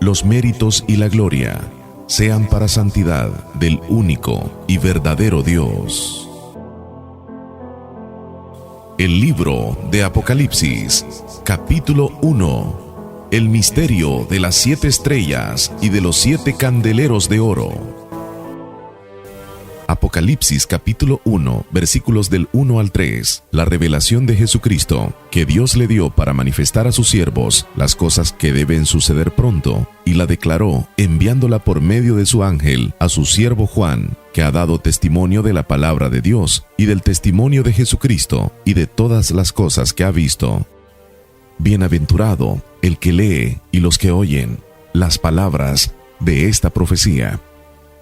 los méritos y la gloria sean para santidad del único y verdadero Dios. El libro de Apocalipsis, capítulo 1. El misterio de las 7 estrellas y de los 7 candeleros de oro. Apocalipsis capítulo 1, versículos del 1 al 3. La revelación de Jesucristo, que Dios le dio para manifestar a sus siervos las cosas que deben suceder pronto, y la declaró enviándola por medio de su ángel a su siervo Juan, que ha dado testimonio de la palabra de Dios y del testimonio de Jesucristo y de todas las cosas que ha visto. Bienaventurado el que lee y los que oyen las palabras de esta profecía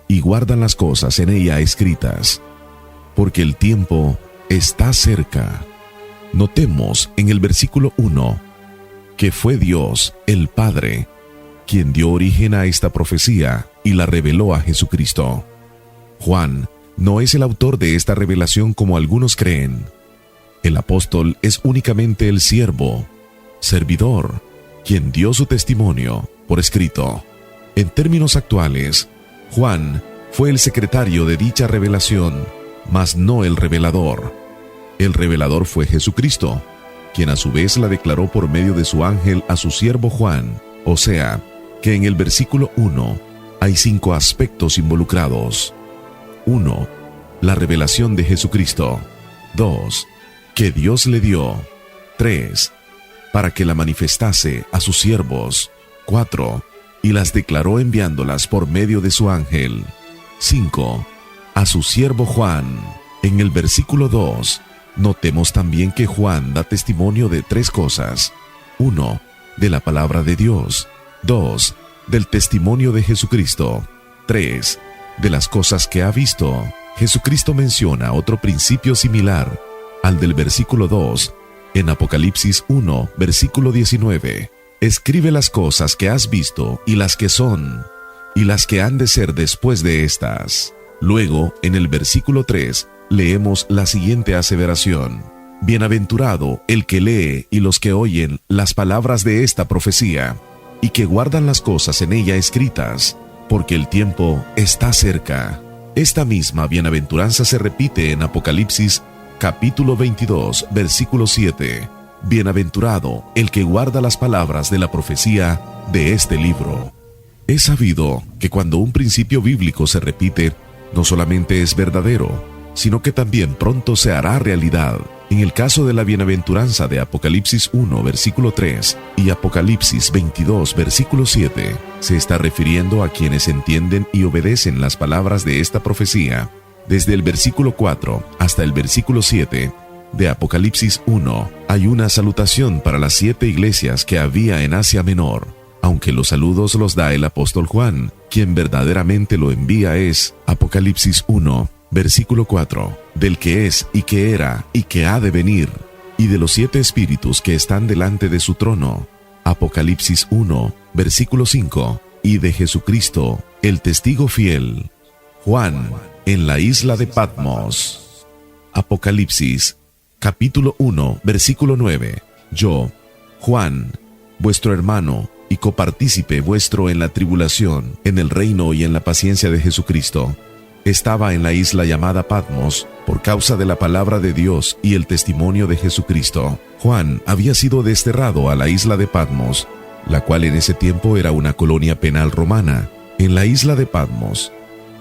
y guardan las cosas en ella escritas, porque el tiempo está cerca. Notemos en el versículo 1 que fue Dios, el Padre, quien dio origen a esta profecía y la reveló a Jesucristo. Juan no es el autor de esta revelación como algunos creen. El apóstol es únicamente el siervo, servidor, quien dio su testimonio por escrito. En términos actuales, Juan fue el secretario de dicha revelación, mas no el revelador. El revelador fue Jesucristo, quien a su vez la declaró por medio de su ángel a su siervo Juan. O sea, que en el versículo 1 hay 5 aspectos involucrados. 1. La revelación de Jesucristo. 2. Que Dios le dio. 3. Para que la manifestase a sus siervos. 4. Y las declaró enviándolas por medio de su ángel. 5. A su siervo Juan. En el versículo 2, notemos también que Juan da testimonio de 3 cosas. 1. De la palabra de Dios. 2. Del testimonio de Jesucristo. 3. De las cosas que ha visto. Jesucristo menciona otro principio similar al del versículo 2 en Apocalipsis 1, versículo 19. Escribe las cosas que has visto y las que son, y las que han de ser después de estas. Luego, en el versículo 3, leemos la siguiente aseveración. Bienaventurado el que lee y los que oyen las palabras de esta profecía, y que guardan las cosas en ella escritas, porque el tiempo está cerca. Esta misma bienaventuranza se repite en Apocalipsis capítulo 22, versículo 7. Bienaventurado el que guarda las palabras de la profecía de este libro. Es sabido que cuando un principio bíblico se repite, no solamente es verdadero, sino que también pronto se hará realidad. En el caso de la bienaventuranza de Apocalipsis 1, versículo 3 y Apocalipsis 22, versículo 7, se está refiriendo a quienes entienden y obedecen las palabras de esta profecía. Desde el versículo 4 hasta el versículo 7 de Apocalipsis 1, hay una salutación para las 7 iglesias que había en Asia Menor, aunque los saludos los da el apóstol Juan. Quien verdaderamente lo envía es Apocalipsis 1, versículo 4, del que es y que era y que ha de venir, y de los 7 espíritus que están delante de su trono. Apocalipsis 1, versículo 5, y de Jesucristo, el testigo fiel. Juan, en la isla de Patmos. Apocalipsis capítulo 1, versículo 9. Yo, Juan, vuestro hermano y copartícipe vuestro en la tribulación, en el reino y en la paciencia de Jesucristo, estaba en la isla llamada Patmos por causa de la palabra de Dios y el testimonio de Jesucristo. Juan había sido desterrado a la isla de Patmos, la cual en ese tiempo era una colonia penal romana. En la isla de Patmos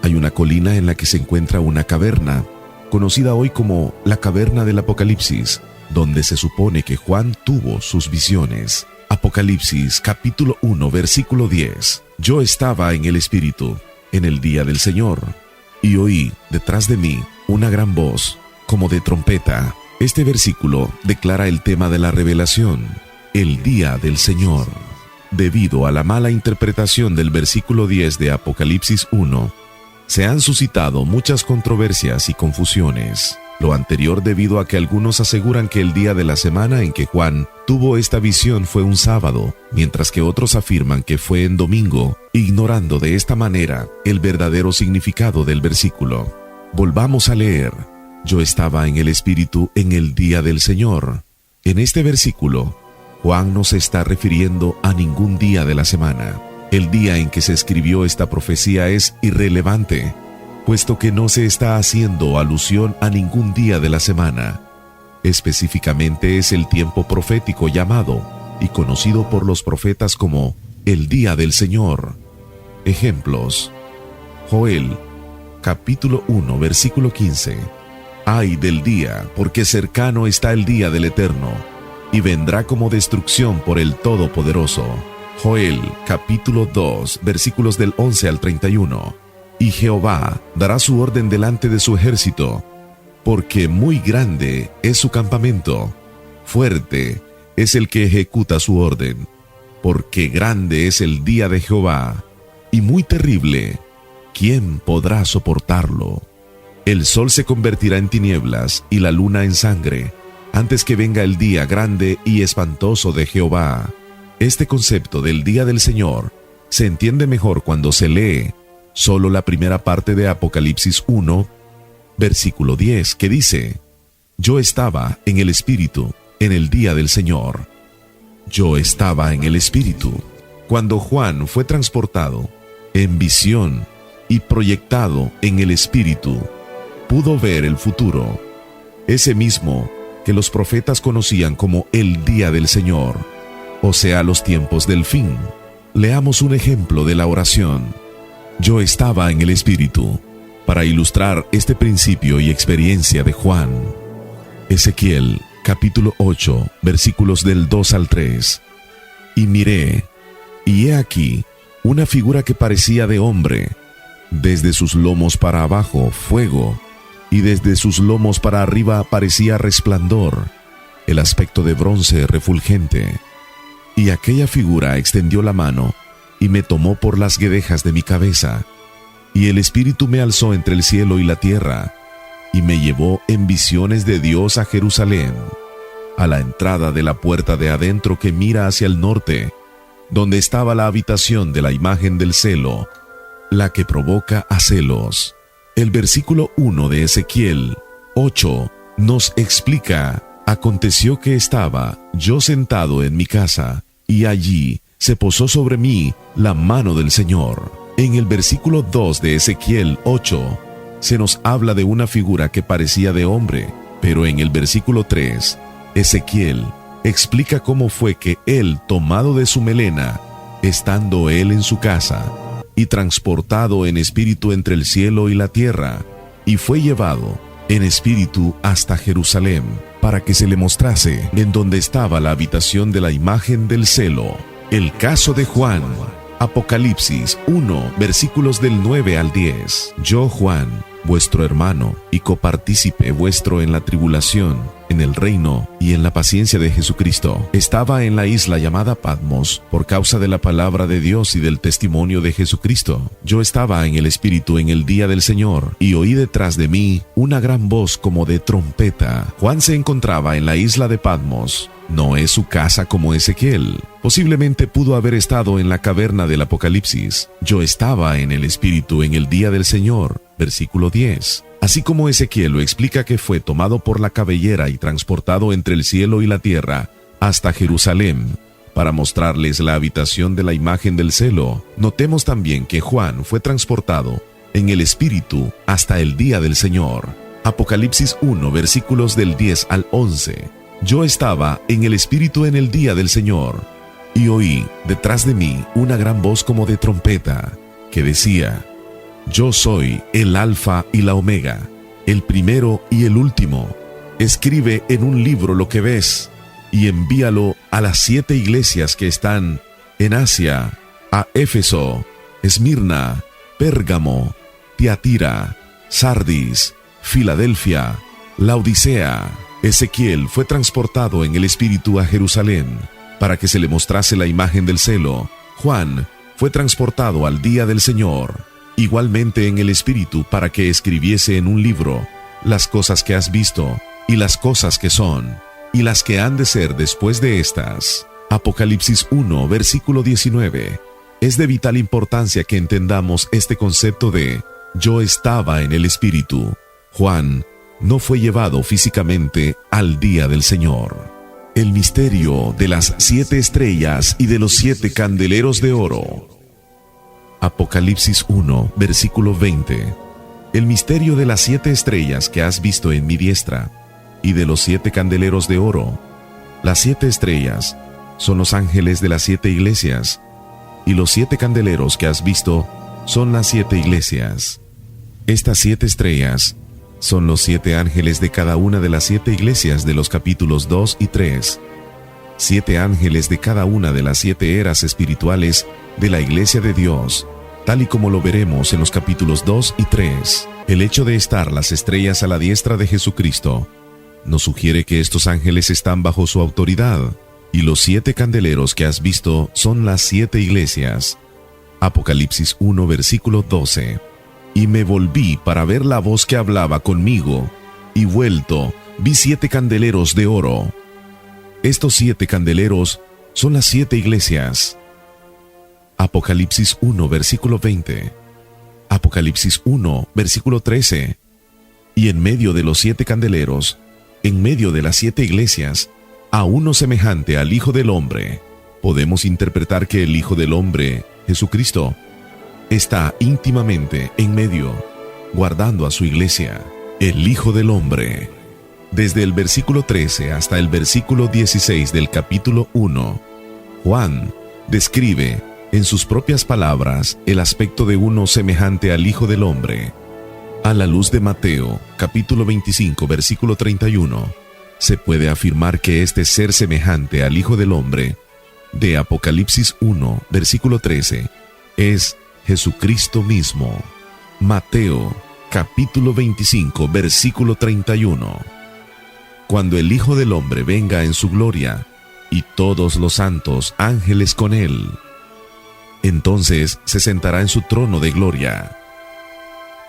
hay una colina en la que se encuentra una caverna, conocida hoy como la caverna del Apocalipsis, donde se supone que Juan tuvo sus visiones. Apocalipsis capítulo 1, versículo 10. Yo estaba en el Espíritu, en el día del Señor, y oí detrás de mí una gran voz, como de trompeta. Este versículo declara el tema de la revelación, el día del Señor. Debido a la mala interpretación del versículo 10 de Apocalipsis 1, se han suscitado muchas controversias y confusiones. Lo anterior debido a que algunos aseguran que el día de la semana en que Juan tuvo esta visión fue un sábado, mientras que otros afirman que fue en domingo, ignorando de esta manera el verdadero significado del versículo. Volvamos a leer. Yo estaba en el Espíritu en el día del Señor. En este versículo, Juan no se está refiriendo a ningún día de la semana. El día en que se escribió esta profecía es irrelevante, puesto que no se está haciendo alusión a ningún día de la semana. Específicamente es el tiempo profético llamado y conocido por los profetas como el día del Señor. Ejemplos: Joel, capítulo 1, versículo 15. Ay del día, porque cercano está el día del Eterno, y vendrá como destrucción por el Todopoderoso. Joel, capítulo 2, versículos del 11 al 31. Y Jehová dará su orden delante de su ejército, porque muy grande es su campamento, fuerte es el que ejecuta su orden, porque grande es el día de Jehová, y muy terrible, ¿quién podrá soportarlo? El sol se convertirá en tinieblas y la luna en sangre, antes que venga el día grande y espantoso de Jehová. Este concepto del día del Señor se entiende mejor cuando se lee solo la primera parte de Apocalipsis 1, versículo 10, que dice: Yo estaba en el Espíritu en el día del Señor. Yo estaba en el Espíritu. Cuando Juan fue transportado en visión y proyectado en el Espíritu, pudo ver el futuro, ese mismo que los profetas conocían como el día del Señor, o sea, los tiempos del fin. Leamos un ejemplo de la oración: Yo estaba en el Espíritu, para ilustrar este principio y experiencia de Juan. Ezequiel, capítulo 8, versículos del 2 al 3. Y miré, y he aquí, una figura que parecía de hombre, desde sus lomos para abajo, fuego, y desde sus lomos para arriba parecía resplandor, el aspecto de bronce refulgente. Y aquella figura extendió la mano, y me tomó por las guedejas de mi cabeza, y el Espíritu me alzó entre el cielo y la tierra, y me llevó en visiones de Dios a Jerusalén, a la entrada de la puerta de adentro que mira hacia el norte, donde estaba la habitación de la imagen del celo, la que provoca a celos. El versículo 1 de Ezequiel 8 nos explica: Aconteció que estaba yo sentado en mi casa, y allí se posó sobre mí la mano del Señor. En el versículo 2 de Ezequiel 8 se nos habla de una figura que parecía de hombre, pero en el versículo 3, Ezequiel explica cómo fue que él, tomado de su melena, estando él en su casa, y transportado en espíritu entre el cielo y la tierra, y fue llevado en espíritu hasta Jerusalén, para que se le mostrase en donde estaba la habitación de la imagen del celo. El caso de Juan. Apocalipsis 1, versículos del 9 al 10. Yo, Juan, vuestro hermano y copartícipe vuestro en la tribulación, en el reino y en la paciencia de Jesucristo, estaba en la isla llamada Patmos por causa de la palabra de Dios y del testimonio de Jesucristo. Yo estaba en el Espíritu en el día del Señor, y oí detrás de mí una gran voz como de trompeta. Juan se encontraba en la isla de Patmos. No es su casa como Ezequiel. Posiblemente pudo haber estado en la caverna del Apocalipsis. Yo estaba en el Espíritu en el día del Señor, versículo 10. Así como Ezequiel lo explica que fue tomado por la cabellera y transportado entre el cielo y la tierra hasta Jerusalén para mostrarles la habitación de la imagen del celo, notemos también que Juan fue transportado en el Espíritu hasta el día del Señor. Apocalipsis 1, versículos del 10 al 11. Yo estaba en el Espíritu en el día del Señor, y oí detrás de mí una gran voz como de trompeta, que decía: Yo soy el Alfa y la Omega, el primero y el último. Escribe en un libro lo que ves, y envíalo a las 7 iglesias que están en Asia, a Éfeso, Esmirna, Pérgamo, Tiatira, Sardis, Filadelfia, Laodicea. Ezequiel fue transportado en el Espíritu a Jerusalén para que se le mostrase la imagen del celo. Juan fue transportado al día del Señor, igualmente en el Espíritu, para que escribiese en un libro las cosas que has visto, y las cosas que son, y las que han de ser después de estas. Apocalipsis 1, versículo 19. Es de vital importancia que entendamos este concepto de yo estaba en el Espíritu. Juan no fue llevado físicamente al día del Señor. El misterio de las 7 estrellas y de los 7 candeleros de oro. Apocalipsis 1, versículo 20. El misterio de las 7 estrellas que has visto en mi diestra, y de los 7 candeleros de oro. Las 7 estrellas son los ángeles de las 7 iglesias, y los 7 candeleros que has visto son las 7 iglesias. Estas 7 estrellas son los 7 ángeles de cada una de las 7 iglesias de los capítulos 2 y 3. 7 ángeles de cada una de las 7 eras espirituales de la iglesia de Dios, tal y como lo veremos en los capítulos 2 y 3. El hecho de estar las estrellas a la diestra de Jesucristo nos sugiere que estos ángeles están bajo su autoridad, y los 7 candeleros que has visto son las 7 iglesias. Apocalipsis 1, versículo 12. Y me volví para ver la voz que hablaba conmigo, y vuelto, vi 7 candeleros de oro. Estos 7 candeleros son las 7 iglesias. Apocalipsis 1, versículo 20. Apocalipsis 1, versículo 13. Y en medio de los 7 candeleros, en medio de las 7 iglesias, a uno semejante al Hijo del Hombre. Podemos interpretar que el Hijo del Hombre, Jesucristo, está íntimamente en medio, guardando a su iglesia. El Hijo del Hombre. Desde el versículo 13 hasta el versículo 16 del capítulo 1, Juan describe en sus propias palabras el aspecto de uno semejante al Hijo del Hombre. A la luz de Mateo, capítulo 25, versículo 31, se puede afirmar que este ser semejante al Hijo del Hombre de Apocalipsis 1, versículo 13, es Jesucristo mismo. Mateo, capítulo 25, versículo 31. Cuando el Hijo del Hombre venga en su gloria, y todos los santos ángeles con él, entonces se sentará en su trono de gloria.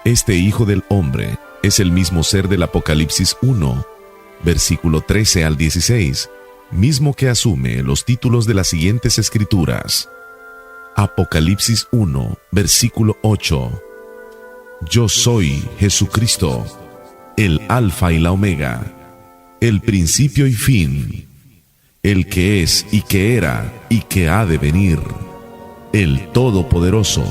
Este Hijo del Hombre es el mismo ser del Apocalipsis 1, versículo 13 al 16, mismo que asume los títulos de las siguientes escrituras. Apocalipsis 1, versículo 8. Yo soy Jesucristo, el Alfa y la Omega, el principio y fin, el que es y que era y que ha de venir, el Todopoderoso.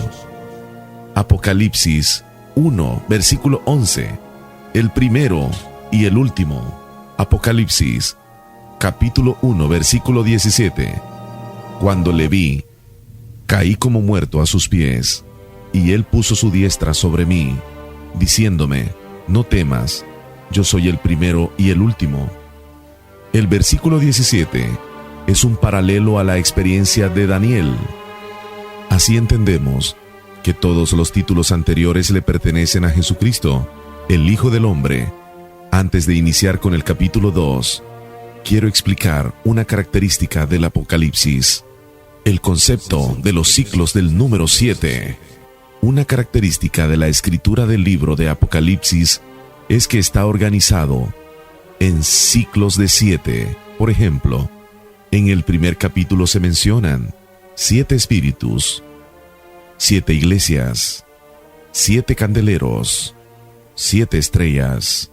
Apocalipsis 1, versículo 11, el primero y el último. Apocalipsis, capítulo 1, versículo 17. Cuando le vi, caí como muerto a sus pies, y él puso su diestra sobre mí, diciéndome, no temas, yo soy el primero y el último. El versículo 17 es un paralelo a la experiencia de Daniel. Así entendemos que todos los títulos anteriores le pertenecen a Jesucristo, el Hijo del Hombre. Antes de iniciar con el capítulo 2, quiero explicar una característica del Apocalipsis, el concepto de los ciclos del número 7. Una característica de la escritura del libro de Apocalipsis es que está organizado en ciclos de 7. Por ejemplo, en el primer capítulo se mencionan 7 espíritus, 7 iglesias, 7 candeleros, 7 estrellas.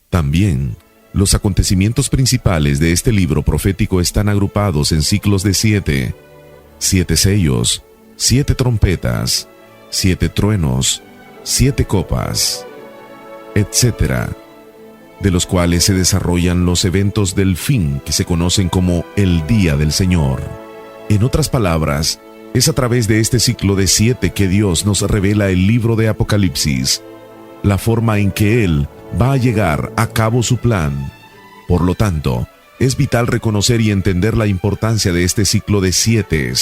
También, los acontecimientos principales de este libro profético están agrupados en ciclos de 7, 7 sellos, 7 trompetas, 7 truenos, 7 copas, etc., de los cuales se desarrollan los eventos del fin que se conocen como el Día del Señor. En otras palabras, es a través de este ciclo de 7 que Dios nos revela el libro de Apocalipsis, la forma en que Él va a llegar a cabo su plan. Por lo tanto, es vital reconocer y entender la importancia de este ciclo de 7,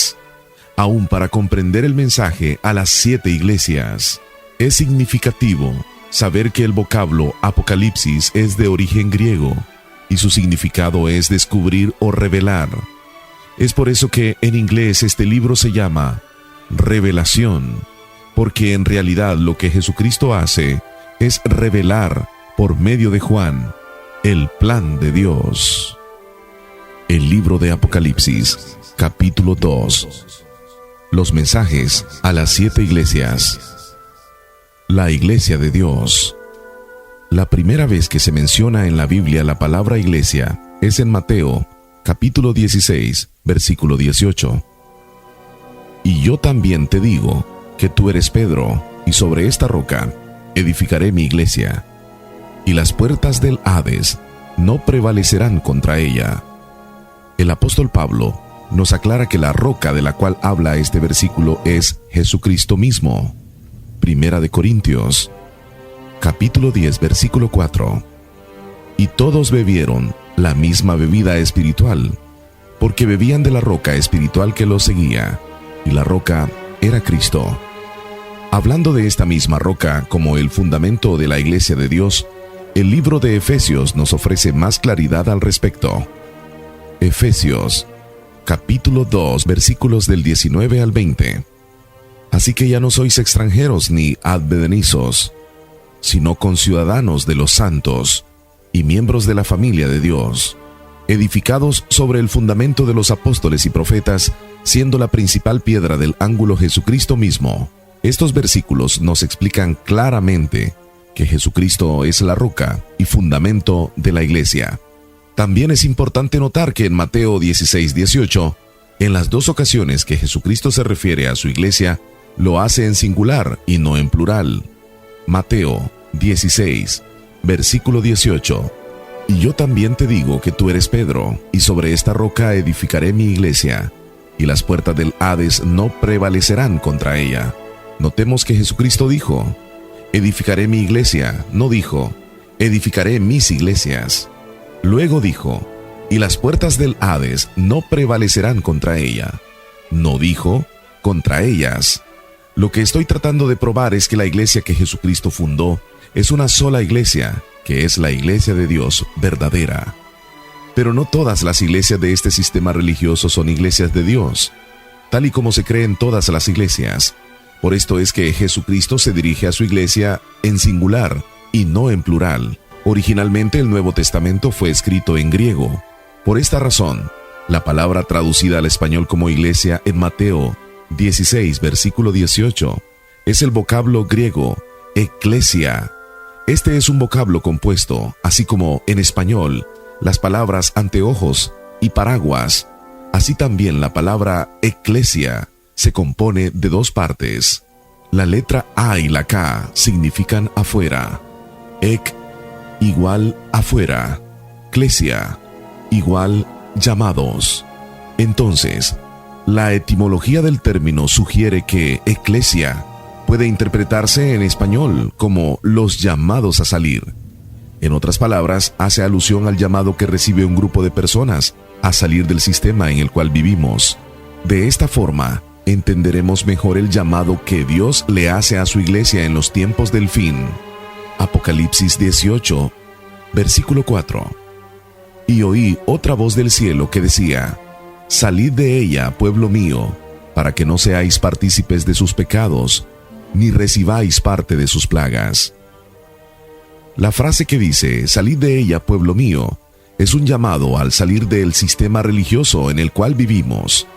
aún para comprender el mensaje a las 7 iglesias. Es significativo saber que el vocablo Apocalipsis es de origen griego, y su significado es descubrir o revelar. Es por eso que en inglés este libro se llama Revelación, porque en realidad lo que Jesucristo hace es revelar por medio de Juan el plan de Dios. El libro de Apocalipsis, capítulo 2. Los mensajes a las 7 iglesias. La iglesia de Dios. La primera vez que se menciona en la Biblia la palabra iglesia es en Mateo, capítulo 16, versículo 18. Y yo también te digo que tú eres Pedro, y sobre esta roca edificaré mi iglesia, y las puertas del Hades no prevalecerán contra ella. El apóstol Pablo nos aclara que la roca de la cual habla este versículo es Jesucristo mismo. Primera de Corintios, capítulo 10, versículo 4. Y todos bebieron la misma bebida espiritual, porque bebían de la roca espiritual que los seguía, y la roca era Cristo. Hablando de esta misma roca como el fundamento de la iglesia de Dios, el libro de Efesios nos ofrece más claridad al respecto. Efesios, capítulo 2, versículos del 19 al 20. Así que ya no sois extranjeros ni advenedizos, sino conciudadanos de los santos y miembros de la familia de Dios, edificados sobre el fundamento de los apóstoles y profetas, siendo la principal piedra del ángulo Jesucristo mismo. Estos versículos nos explican claramente que Jesucristo es la roca y fundamento de la iglesia. También es importante notar que en Mateo 16:18, en las dos ocasiones que Jesucristo se refiere a su iglesia, lo hace en singular y no en plural. Mateo 16, versículo 18. Y yo también te digo que tú eres Pedro, y sobre esta roca edificaré mi iglesia, y las puertas del Hades no prevalecerán contra ella. Notemos que Jesucristo dijo, edificaré mi iglesia, no dijo, edificaré mis iglesias. Luego dijo, y las puertas del Hades no prevalecerán contra ella. No dijo, contra ellas. Lo que estoy tratando de probar es que la iglesia que Jesucristo fundó es una sola iglesia, que es la iglesia de Dios verdadera. Pero no todas las iglesias de este sistema religioso son iglesias de Dios, tal y como se cree en todas las iglesias. Por esto es que Jesucristo se dirige a su iglesia en singular y no en plural. Originalmente el Nuevo Testamento fue escrito en griego. Por esta razón, la palabra traducida al español como iglesia en Mateo 16, versículo 18, es el vocablo griego eclesia. Este es un vocablo compuesto, así como en español, las palabras anteojos y paraguas. Así también la palabra eclesia se compone de dos partes. La letra A y la K significan afuera. Ek igual afuera. Clesia igual llamados. Entonces, la etimología del término sugiere que eclesia puede interpretarse en español como los llamados a salir. En otras palabras, hace alusión al llamado que recibe un grupo de personas a salir del sistema en el cual vivimos. De esta forma, entenderemos mejor el llamado que Dios le hace a su iglesia en los tiempos del fin. Apocalipsis 18, versículo 4. Y oí otra voz del cielo que decía, salid de ella, pueblo mío, para que no seáis partícipes de sus pecados, ni recibáis parte de sus plagas. La frase que dice, salid de ella, pueblo mío, es un llamado al salir del sistema religioso en el cual vivimos.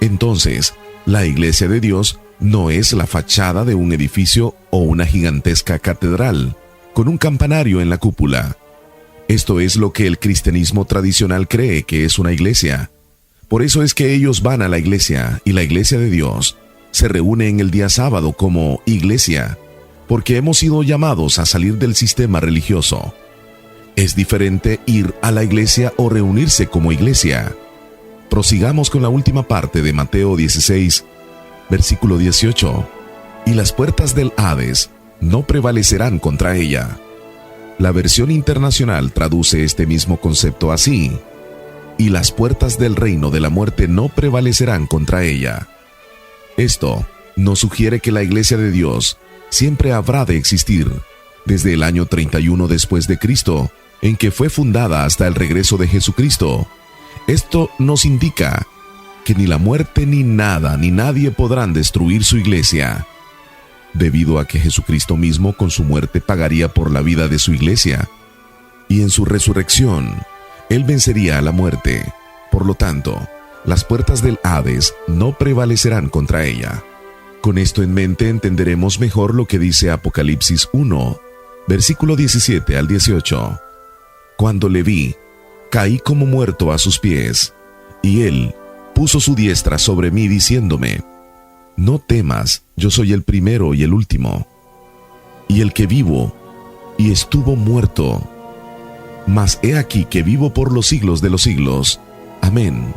Entonces, la iglesia de Dios no es la fachada de un edificio o una gigantesca catedral, con un campanario en la cúpula. Esto es lo que el cristianismo tradicional cree que es una iglesia. Por eso es que ellos van a la iglesia, y la iglesia de Dios se reúne en el día sábado como iglesia, porque hemos sido llamados a salir del sistema religioso. Es diferente ir a la iglesia o reunirse como iglesia. Prosigamos con la última parte de Mateo 16, versículo 18. Y las puertas del Hades no prevalecerán contra ella. La versión internacional traduce este mismo concepto así: y las puertas del reino de la muerte no prevalecerán contra ella. Esto nos sugiere que la iglesia de Dios siempre habrá de existir, desde el año 31 después de Cristo, en que fue fundada hasta el regreso de Jesucristo. Esto nos indica que ni la muerte ni nada ni nadie podrán destruir su iglesia, debido a que Jesucristo mismo con su muerte pagaría por la vida de su iglesia, y en su resurrección, Él vencería a la muerte. Por lo tanto, las puertas del Hades no prevalecerán contra ella. Con esto en mente entenderemos mejor lo que dice Apocalipsis 1, versículo 17 al 18. Cuando le vi, caí como muerto a sus pies, y Él puso su diestra sobre mí diciéndome, No temas, yo soy el primero y el último, y el que vivo, y estuvo muerto. Mas he aquí que vivo por los siglos de los siglos. Amén.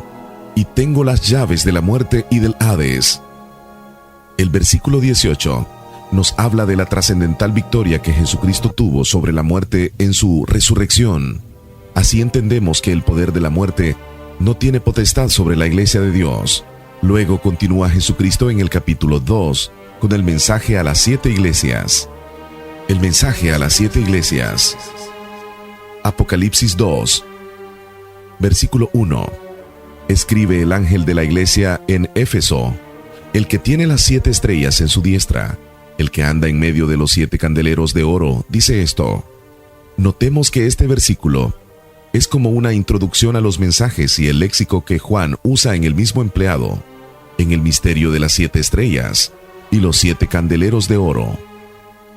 Y tengo las llaves de la muerte y del Hades. El versículo 18 nos habla de la trascendental victoria que Jesucristo tuvo sobre la muerte en su resurrección. Así entendemos que el poder de la muerte no tiene potestad sobre la iglesia de Dios. Luego continúa Jesucristo en el capítulo 2 con el mensaje a las 7 iglesias. El mensaje a las 7 iglesias. Apocalipsis 2, versículo 1. Escribe el ángel de la iglesia en Éfeso, el que tiene las 7 estrellas en su diestra, el que anda en medio de los 7 candeleros de oro, dice esto. Notemos que este versículo es como una introducción a los mensajes y el léxico que Juan usa en el mismo empleado, en el misterio de las 7 estrellas y los 7 candeleros de oro.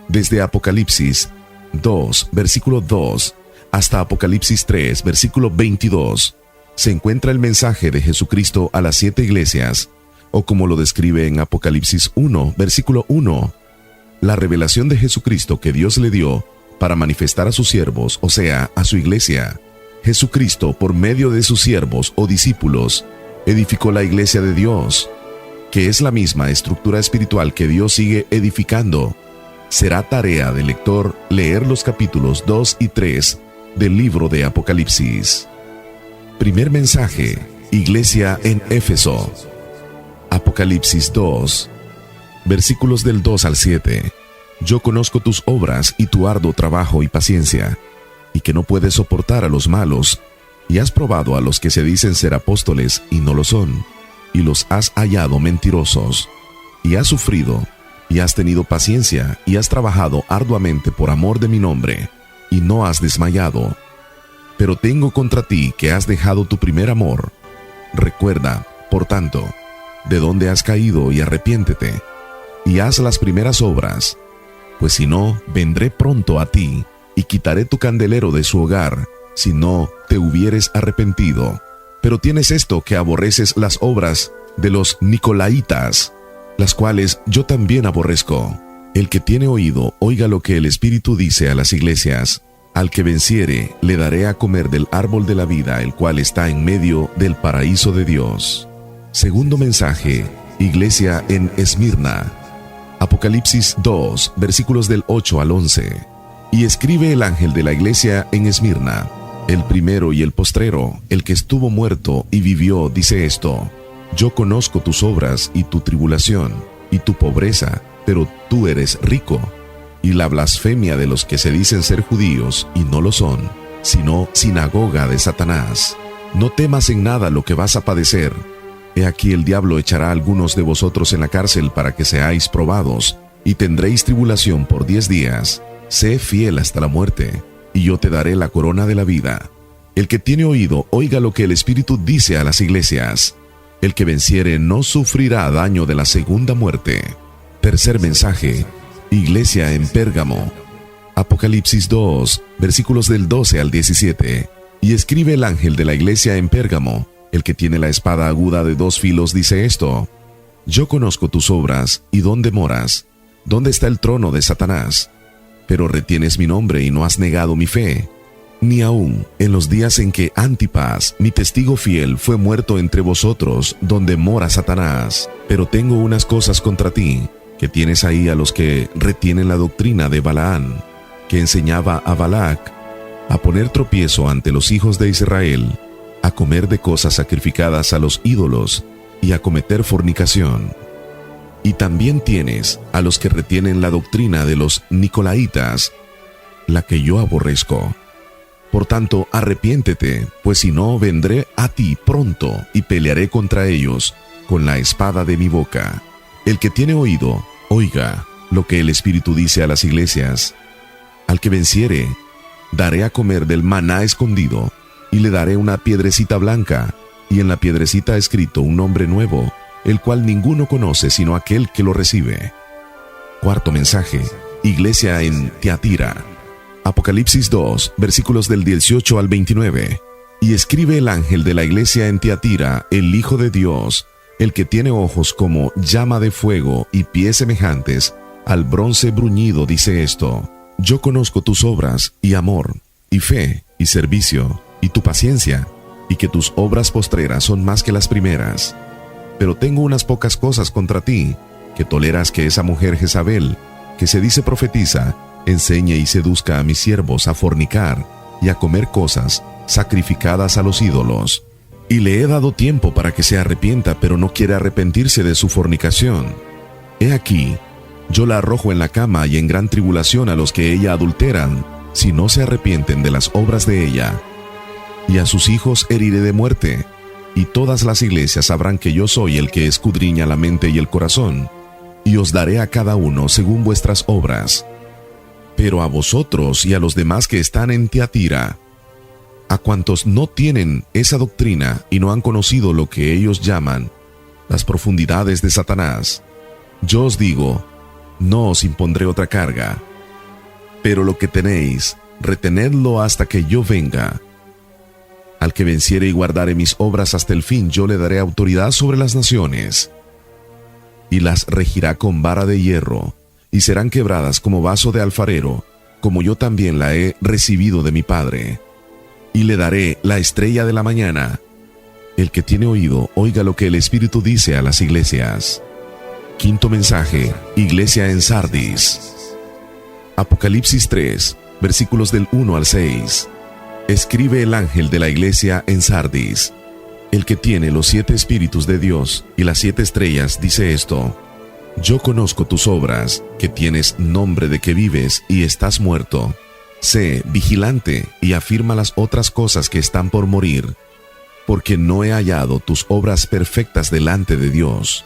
Desde Apocalipsis 2, versículo 2, hasta Apocalipsis 3, versículo 22, se encuentra el mensaje de Jesucristo a las 7 iglesias, o como lo describe en Apocalipsis 1, versículo 1, la revelación de Jesucristo que Dios le dio para manifestar a sus siervos, o sea, a su iglesia. Jesucristo, por medio de sus siervos o discípulos, edificó la iglesia de Dios, que es la misma estructura espiritual que Dios sigue edificando. Será tarea del lector leer los capítulos 2 y 3 del libro de Apocalipsis. Primer mensaje, iglesia en Éfeso. Apocalipsis 2, versículos del 2 al 7. Yo conozco tus obras y tu arduo trabajo y paciencia, y que no puedes soportar a los malos, y has probado a los que se dicen ser apóstoles y no lo son, y los has hallado mentirosos, y has sufrido, y has tenido paciencia, y has trabajado arduamente por amor de mi nombre, y no has desmayado. Pero tengo contra ti que has dejado tu primer amor. Recuerda, por tanto, de dónde has caído y arrepiéntete, y haz las primeras obras, pues si no, vendré pronto a ti, y quitaré tu candelero de su hogar, si no te hubieres arrepentido. Pero tienes esto, que aborreces las obras de los nicolaitas, las cuales yo también aborrezco. El que tiene oído, oiga lo que el Espíritu dice a las iglesias. Al que venciere, le daré a comer del árbol de la vida, el cual está en medio del paraíso de Dios. Segundo mensaje, iglesia en Esmirna. Apocalipsis 2, versículos del 8 al 11. Y escribe el ángel de la iglesia en Esmirna, el primero y el postrero, el que estuvo muerto y vivió, dice esto. Yo conozco tus obras y tu tribulación y tu pobreza, pero tú eres rico, y la blasfemia de los que se dicen ser judíos y no lo son, sino sinagoga de Satanás. No temas en nada lo que vas a padecer. He aquí el diablo echará a algunos de vosotros en la cárcel para que seáis probados, y tendréis tribulación por 10 días. Sé fiel hasta la muerte, y yo te daré la corona de la vida. El que tiene oído, oiga lo que el Espíritu dice a las iglesias. El que venciere no sufrirá daño de la segunda muerte. Tercer mensaje, iglesia en Pérgamo. Apocalipsis 2, versículos del 12 al 17. Y escribe el ángel de la iglesia en Pérgamo, el que tiene la espada aguda de 2 filos, dice esto. Yo conozco tus obras y dónde moras, dónde está el trono de Satanás. Pero retienes mi nombre y no has negado mi fe, ni aun en los días en que Antipas, mi testigo fiel, fue muerto entre vosotros, donde mora Satanás. Pero tengo unas cosas contra ti, que tienes ahí a los que retienen la doctrina de Balaán, que enseñaba a Balac a poner tropiezo ante los hijos de Israel, a comer de cosas sacrificadas a los ídolos y a cometer fornicación. Y también tienes a los que retienen la doctrina de los nicolaitas, la que yo aborrezco. Por tanto, arrepiéntete, pues si no, vendré a ti pronto y pelearé contra ellos con la espada de mi boca. El que tiene oído, oiga lo que el Espíritu dice a las iglesias. Al que venciere, daré a comer del maná escondido, y le daré una piedrecita blanca, y en la piedrecita escrito un nombre nuevo, el cual ninguno conoce sino aquel que lo recibe. Cuarto mensaje, iglesia en Tiatira. Apocalipsis 2, versículos del 18 al 29. Y escribe el ángel de la iglesia en Tiatira, el Hijo de Dios, El que tiene ojos como llama de fuego y pies semejantes al bronce bruñido dice esto: yo conozco tus obras y amor, y fe, y servicio, y tu paciencia, y que tus obras postreras son más que las primeras. Pero tengo unas pocas cosas contra ti, que toleras que esa mujer Jezabel, que se dice profetiza, enseñe y seduzca a mis siervos a fornicar y a comer cosas sacrificadas a los ídolos. Y le he dado tiempo para que se arrepienta, pero no quiere arrepentirse de su fornicación. He aquí, yo la arrojo en la cama y en gran tribulación a los que ella adulteran, si no se arrepienten de las obras de ella. Y a sus hijos heriré de muerte, y todas las iglesias sabrán que yo soy el que escudriña la mente y el corazón, y os daré a cada uno según vuestras obras. Pero a vosotros y a los demás que están en Tiatira, a cuantos no tienen esa doctrina y no han conocido lo que ellos llaman las profundidades de Satanás, yo os digo, no os impondré otra carga, pero lo que tenéis, retenedlo hasta que yo venga. Al que venciere y guardare mis obras hasta el fin, yo le daré autoridad sobre las naciones, y las regirá con vara de hierro, y serán quebradas como vaso de alfarero, como yo también la he recibido de mi Padre. Y le daré la estrella de la mañana. El que tiene oído, oiga lo que el Espíritu dice a las iglesias. Quinto mensaje, iglesia en Sardis. Apocalipsis 3, versículos del 1 al 6. Escribe el ángel de la iglesia en Sardis, el que tiene los 7 espíritus de Dios y las 7 estrellas, dice esto: yo conozco tus obras, que tienes nombre de que vives y estás muerto. Sé vigilante y afirma las otras cosas que están por morir, porque no he hallado tus obras perfectas delante de Dios.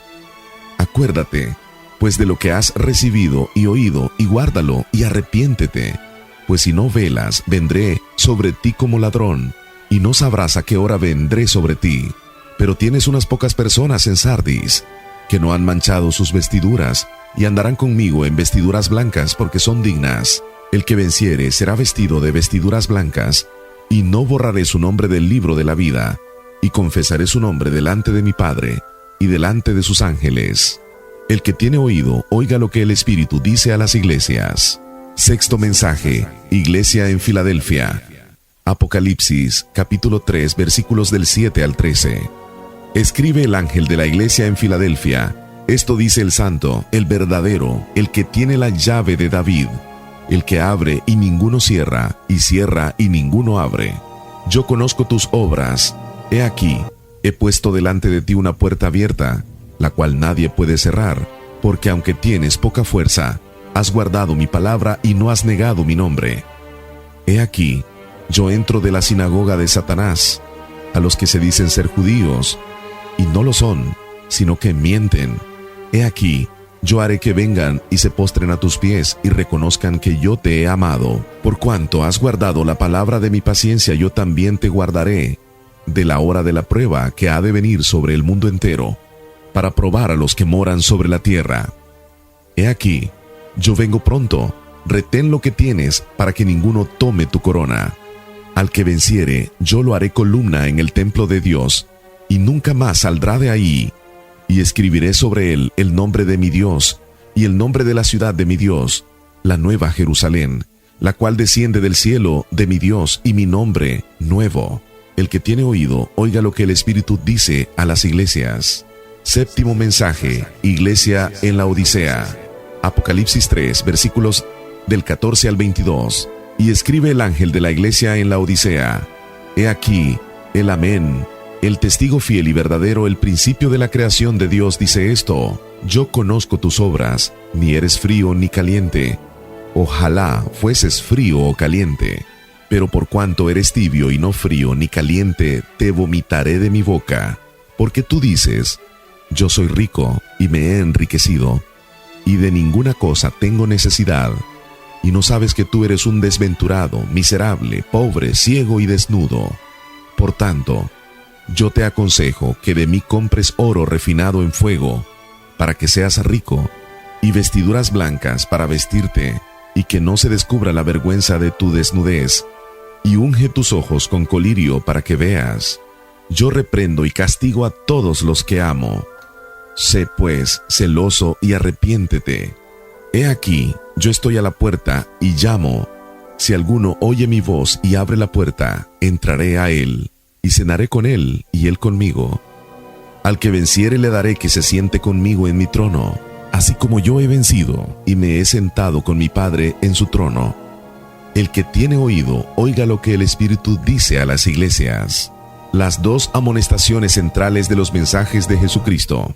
Acuérdate, pues, de lo que has recibido y oído, y guárdalo y arrepiéntete, pues si no velas, vendré sobre ti como ladrón, y no sabrás a qué hora vendré sobre ti. Pero tienes unas pocas personas en Sardis, que no han manchado sus vestiduras, y andarán conmigo en vestiduras blancas, porque son dignas. El que venciere será vestido de vestiduras blancas, y no borraré su nombre del libro de la vida, y confesaré su nombre delante de mi Padre, y delante de sus ángeles. El que tiene oído, oiga lo que el Espíritu dice a las iglesias. Sexto mensaje, iglesia en Filadelfia. Apocalipsis, capítulo 3, versículos del 7 al 13. Escribe el ángel de la iglesia en Filadelfia: esto dice el santo, el verdadero, el que tiene la llave de David, el que abre y ninguno cierra, y cierra y ninguno abre. Yo conozco tus obras. He aquí, he puesto delante de ti una puerta abierta, la cual nadie puede cerrar, porque aunque tienes poca fuerza, has guardado mi palabra y no has negado mi nombre. He aquí, yo entro de la sinagoga de Satanás, a los que se dicen ser judíos, y no lo son, sino que mienten. He aquí, yo haré que vengan y se postren a tus pies y reconozcan que yo te he amado. Por cuanto has guardado la palabra de mi paciencia, yo también te guardaré de la hora de la prueba que ha de venir sobre el mundo entero, para probar a los que moran sobre la tierra. He aquí, yo vengo pronto. Retén lo que tienes, para que ninguno tome tu corona. Al que venciere, yo lo haré columna en el templo de Dios, y nunca más saldrá de ahí. Y escribiré sobre él el nombre de mi Dios, y el nombre de la ciudad de mi Dios, la nueva Jerusalén, la cual desciende del cielo de mi Dios, y mi nombre nuevo. El que tiene oído, oiga lo que el Espíritu dice a las iglesias. Séptimo mensaje, iglesia en la Odisea. Apocalipsis 3, versículos del 14 al 22. Y escribe el ángel de la iglesia en la Odisea: he aquí, el Amén, el testigo fiel y verdadero, el principio de la creación de Dios, dice esto: yo conozco tus obras, ni eres frío ni caliente. Ojalá fueses frío o caliente. Pero por cuanto eres tibio y no frío ni caliente, te vomitaré de mi boca. Porque tú dices: yo soy rico y me he enriquecido, y de ninguna cosa tengo necesidad, y no sabes que tú eres un desventurado, miserable, pobre, ciego y desnudo. Por tanto, yo te aconsejo que de mí compres oro refinado en fuego, para que seas rico, y vestiduras blancas para vestirte, y que no se descubra la vergüenza de tu desnudez, y unge tus ojos con colirio para que veas. Yo reprendo y castigo a todos los que amo. Sé pues celoso y arrepiéntete. He aquí, yo estoy a la puerta y llamo. Si alguno oye mi voz y abre la puerta, entraré a él, y cenaré con él, y él conmigo. Al que venciere le daré que se siente conmigo en mi trono, así como yo he vencido, y me he sentado con mi Padre en su trono. El que tiene oído, oiga lo que el Espíritu dice a las iglesias. Las dos amonestaciones centrales de los mensajes de Jesucristo.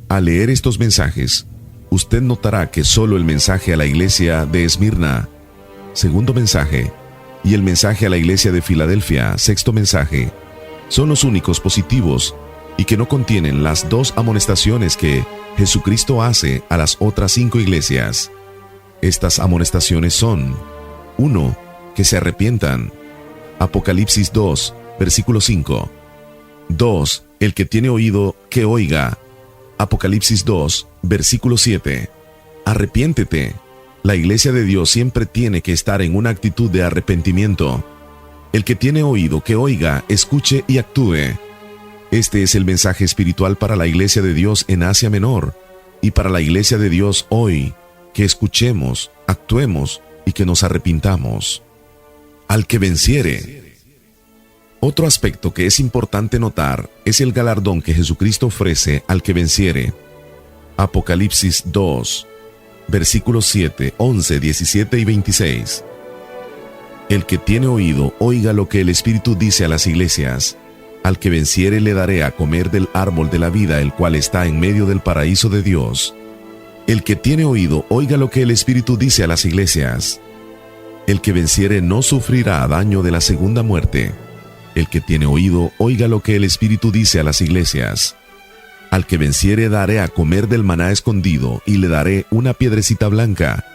Al leer estos mensajes, usted notará que solo el mensaje a la iglesia de Esmirna, segundo mensaje, y el mensaje a la iglesia de Filadelfia, sexto mensaje, son los únicos positivos y que no contienen las dos amonestaciones que Jesucristo hace a las otras 5 iglesias. Estas amonestaciones son: 1. Que se arrepientan. Apocalipsis 2, versículo 5. 2. El que tiene oído, que oiga. Apocalipsis 2, versículo 7. Arrepiéntete. La iglesia de Dios siempre tiene que estar en una actitud de arrepentimiento. El que tiene oído, que oiga, escuche y actúe. Este es el mensaje espiritual para la iglesia de Dios en Asia Menor y para la iglesia de Dios hoy, que escuchemos, actuemos y que nos arrepintamos. Al que venciere. Otro aspecto que es importante notar es el galardón que Jesucristo ofrece al que venciere. Apocalipsis 2, versículos 7, 11, 17 y 26. El que tiene oído, oiga lo que el Espíritu dice a las iglesias. Al que venciere le daré a comer del árbol de la vida, el cual está en medio del paraíso de Dios. El que tiene oído, oiga lo que el Espíritu dice a las iglesias. El que venciere no sufrirá daño de la segunda muerte. El que tiene oído, oiga lo que el Espíritu dice a las iglesias. Al que venciere daré a comer del maná escondido, y le daré una piedrecita blanca,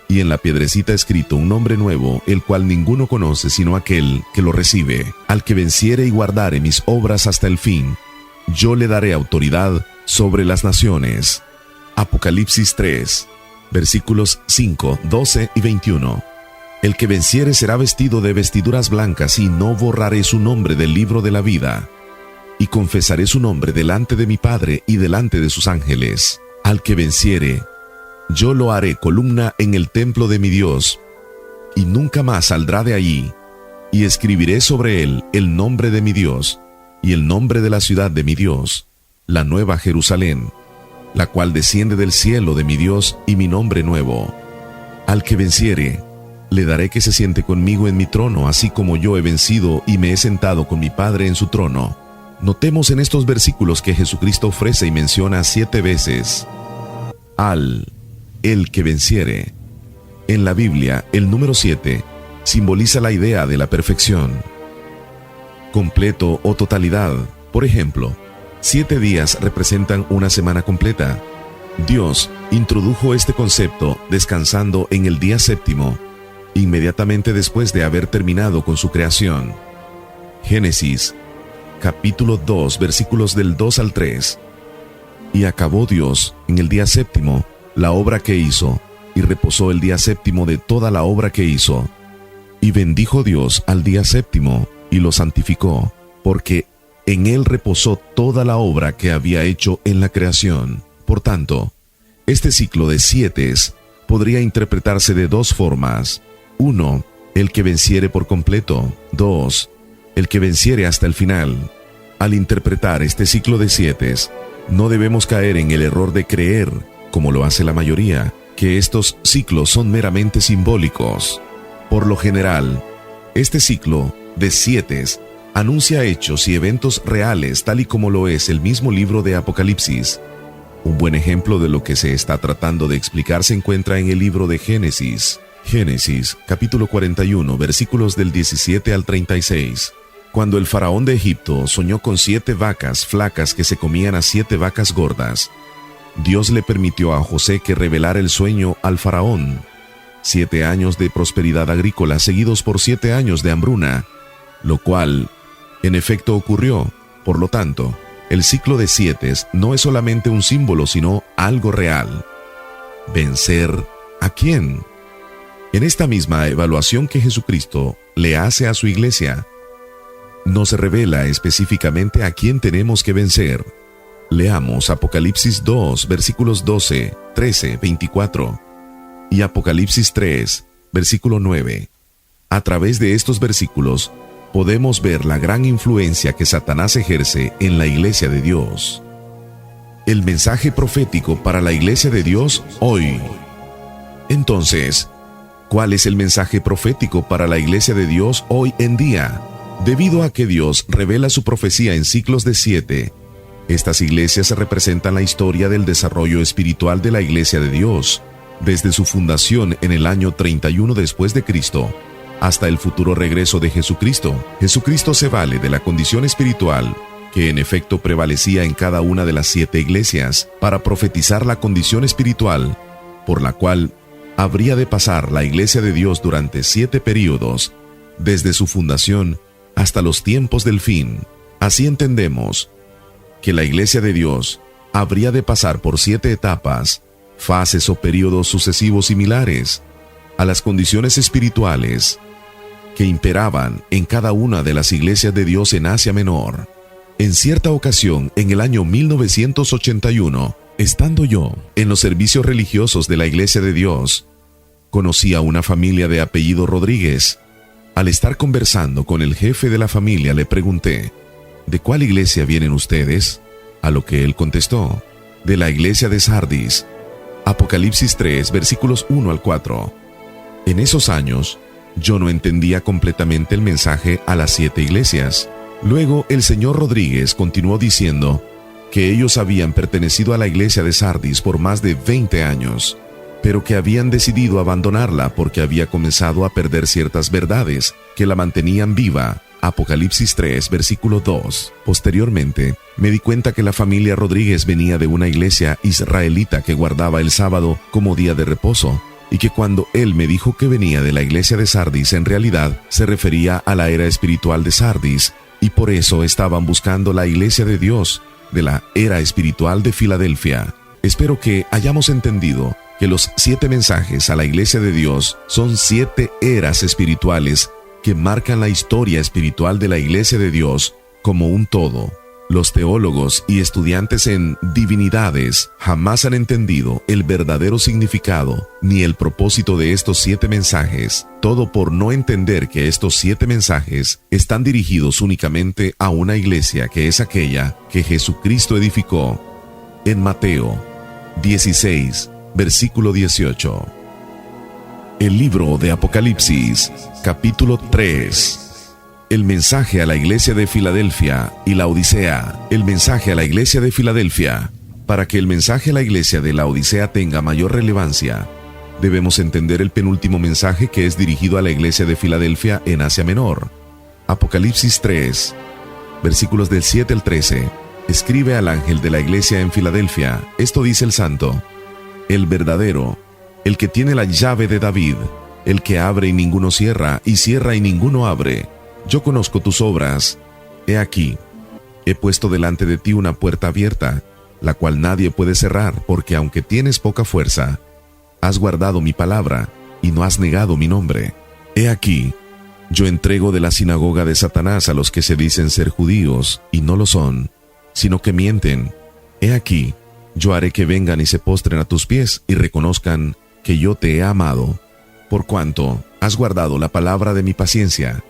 y en la piedrecita escrito un nombre nuevo, el cual ninguno conoce sino aquel que lo recibe. Al que venciere y guardare mis obras hasta el fin, yo le daré autoridad sobre las naciones. Apocalipsis 3, versículos 5, 12 y 21. El que venciere será vestido de vestiduras blancas, y no borraré su nombre del libro de la vida, y confesaré su nombre delante de mi Padre y delante de sus ángeles. Al que venciere, yo lo haré columna en el templo de mi Dios, y nunca más saldrá de allí, y escribiré sobre él el nombre de mi Dios, y el nombre de la ciudad de mi Dios, la nueva Jerusalén, la cual desciende del cielo de mi Dios, y mi nombre nuevo. Al que venciere, le daré que se siente conmigo en mi trono, así como yo he vencido y me he sentado con mi Padre en su trono. Notemos en estos versículos que Jesucristo ofrece y menciona 7 veces el que venciere. En la Biblia, el número 7 simboliza la idea de la perfección, completo o totalidad. Por ejemplo, 7 días representan una semana completa. Dios introdujo este concepto descansando en el día séptimo, inmediatamente después de haber terminado con su creación. Génesis, capítulo 2, versículos del 2 al 3. Y acabó Dios en el día séptimo la obra que hizo, y reposó el día séptimo de toda la obra que hizo. Y bendijo Dios al día séptimo, y lo santificó, porque en él reposó toda la obra que había hecho en la creación. Por tanto, este ciclo de 7 podría interpretarse de 2 formas. 1. El que venciere por completo. 2. El que venciere hasta el final. Al interpretar este ciclo de 7, no debemos caer en el error de creer, como lo hace la mayoría, que estos ciclos son meramente simbólicos. Por lo general, este ciclo de 7 anuncia hechos y eventos reales, tal y como lo es el mismo libro de Apocalipsis. Un buen ejemplo de lo que se está tratando de explicar se encuentra en el libro de Génesis. Génesis, capítulo 41, versículos del 17 al 36. Cuando el faraón de Egipto soñó con 7 vacas flacas que se comían a 7 vacas gordas, Dios le permitió a José que revelara el sueño al faraón. 7 años de prosperidad agrícola seguidos por 7 años de hambruna, lo cual, en efecto, ocurrió. Por lo tanto, el ciclo de 7 no es solamente un símbolo, sino algo real. ¿Vencer a quién? En esta misma evaluación que Jesucristo le hace a su iglesia, nos revela específicamente a quién tenemos que vencer. Leamos Apocalipsis 2, versículos 12, 13, 24 y Apocalipsis 3, versículo 9. A través de estos versículos podemos ver la gran influencia que Satanás ejerce en la iglesia de Dios. El mensaje profético para la iglesia de Dios hoy. Entonces, ¿cuál es el mensaje profético para la iglesia de Dios hoy en día? Debido a que Dios revela su profecía en ciclos de 7, estas iglesias representan la historia del desarrollo espiritual de la iglesia de Dios, desde su fundación en el año 31 después de Cristo, hasta el futuro regreso de Jesucristo. Jesucristo se vale de la condición espiritual que en efecto prevalecía en cada una de las 7 iglesias para profetizar la condición espiritual por la cual habría de pasar la iglesia de Dios durante 7 períodos, desde su fundación hasta los tiempos del fin. Así entendemos que la iglesia de Dios habría de pasar por 7 etapas, fases o períodos sucesivos similares a las condiciones espirituales que imperaban en cada una de las iglesias de Dios en Asia Menor. En cierta ocasión, en el año 1981, estando yo en los servicios religiosos de la iglesia de Dios, conocí a una familia de apellido Rodríguez. Al estar conversando con el jefe de la familia, le pregunté, ¿de cuál iglesia vienen ustedes? A lo que él contestó, de la iglesia de Sardis. Apocalipsis 3, versículos 1 al 4. En esos años, yo no entendía completamente el mensaje a las 7 iglesias. Luego, el señor Rodríguez continuó diciendo que ellos habían pertenecido a la iglesia de Sardis por más de 20 años, pero que habían decidido abandonarla porque había comenzado a perder ciertas verdades que la mantenían viva. Apocalipsis 3, versículo 2. Posteriormente, me di cuenta que la familia Rodríguez venía de una iglesia israelita que guardaba el sábado como día de reposo, y que cuando él me dijo que venía de la iglesia de Sardis, en realidad se refería a la era espiritual de Sardis, y por eso estaban buscando la iglesia de Dios, de la era espiritual de Filadelfia. Espero que hayamos entendido que los 7 mensajes a la iglesia de Dios son 7 eras espirituales que marcan la historia espiritual de la iglesia de Dios como un todo. Los teólogos y estudiantes en divinidades jamás han entendido el verdadero significado ni el propósito de estos 7 mensajes, todo por no entender que estos 7 mensajes están dirigidos únicamente a una iglesia que es aquella que Jesucristo edificó. En Mateo 16, versículo 18. El libro de Apocalipsis, capítulo 3. El mensaje a la iglesia de Filadelfia y la Odisea. El mensaje a la iglesia de Filadelfia. Para que el mensaje a la iglesia de la Odisea tenga mayor relevancia, debemos entender el penúltimo mensaje que es dirigido a la iglesia de Filadelfia en Asia Menor. Apocalipsis 3, versículos del 7 al 13. Escribe al ángel de la iglesia en Filadelfia. Esto dice el santo, el verdadero, el que tiene la llave de David, el que abre y ninguno cierra, y cierra y ninguno abre. Yo conozco tus obras. He aquí, he puesto delante de ti una puerta abierta, la cual nadie puede cerrar, porque aunque tienes poca fuerza, has guardado mi palabra, y no has negado mi nombre. He aquí, yo entrego de la sinagoga de Satanás a los que se dicen ser judíos, y no lo son, sino que mienten. He aquí, yo haré que vengan y se postren a tus pies, y reconozcan que yo te he amado, por cuanto has guardado la palabra de mi paciencia.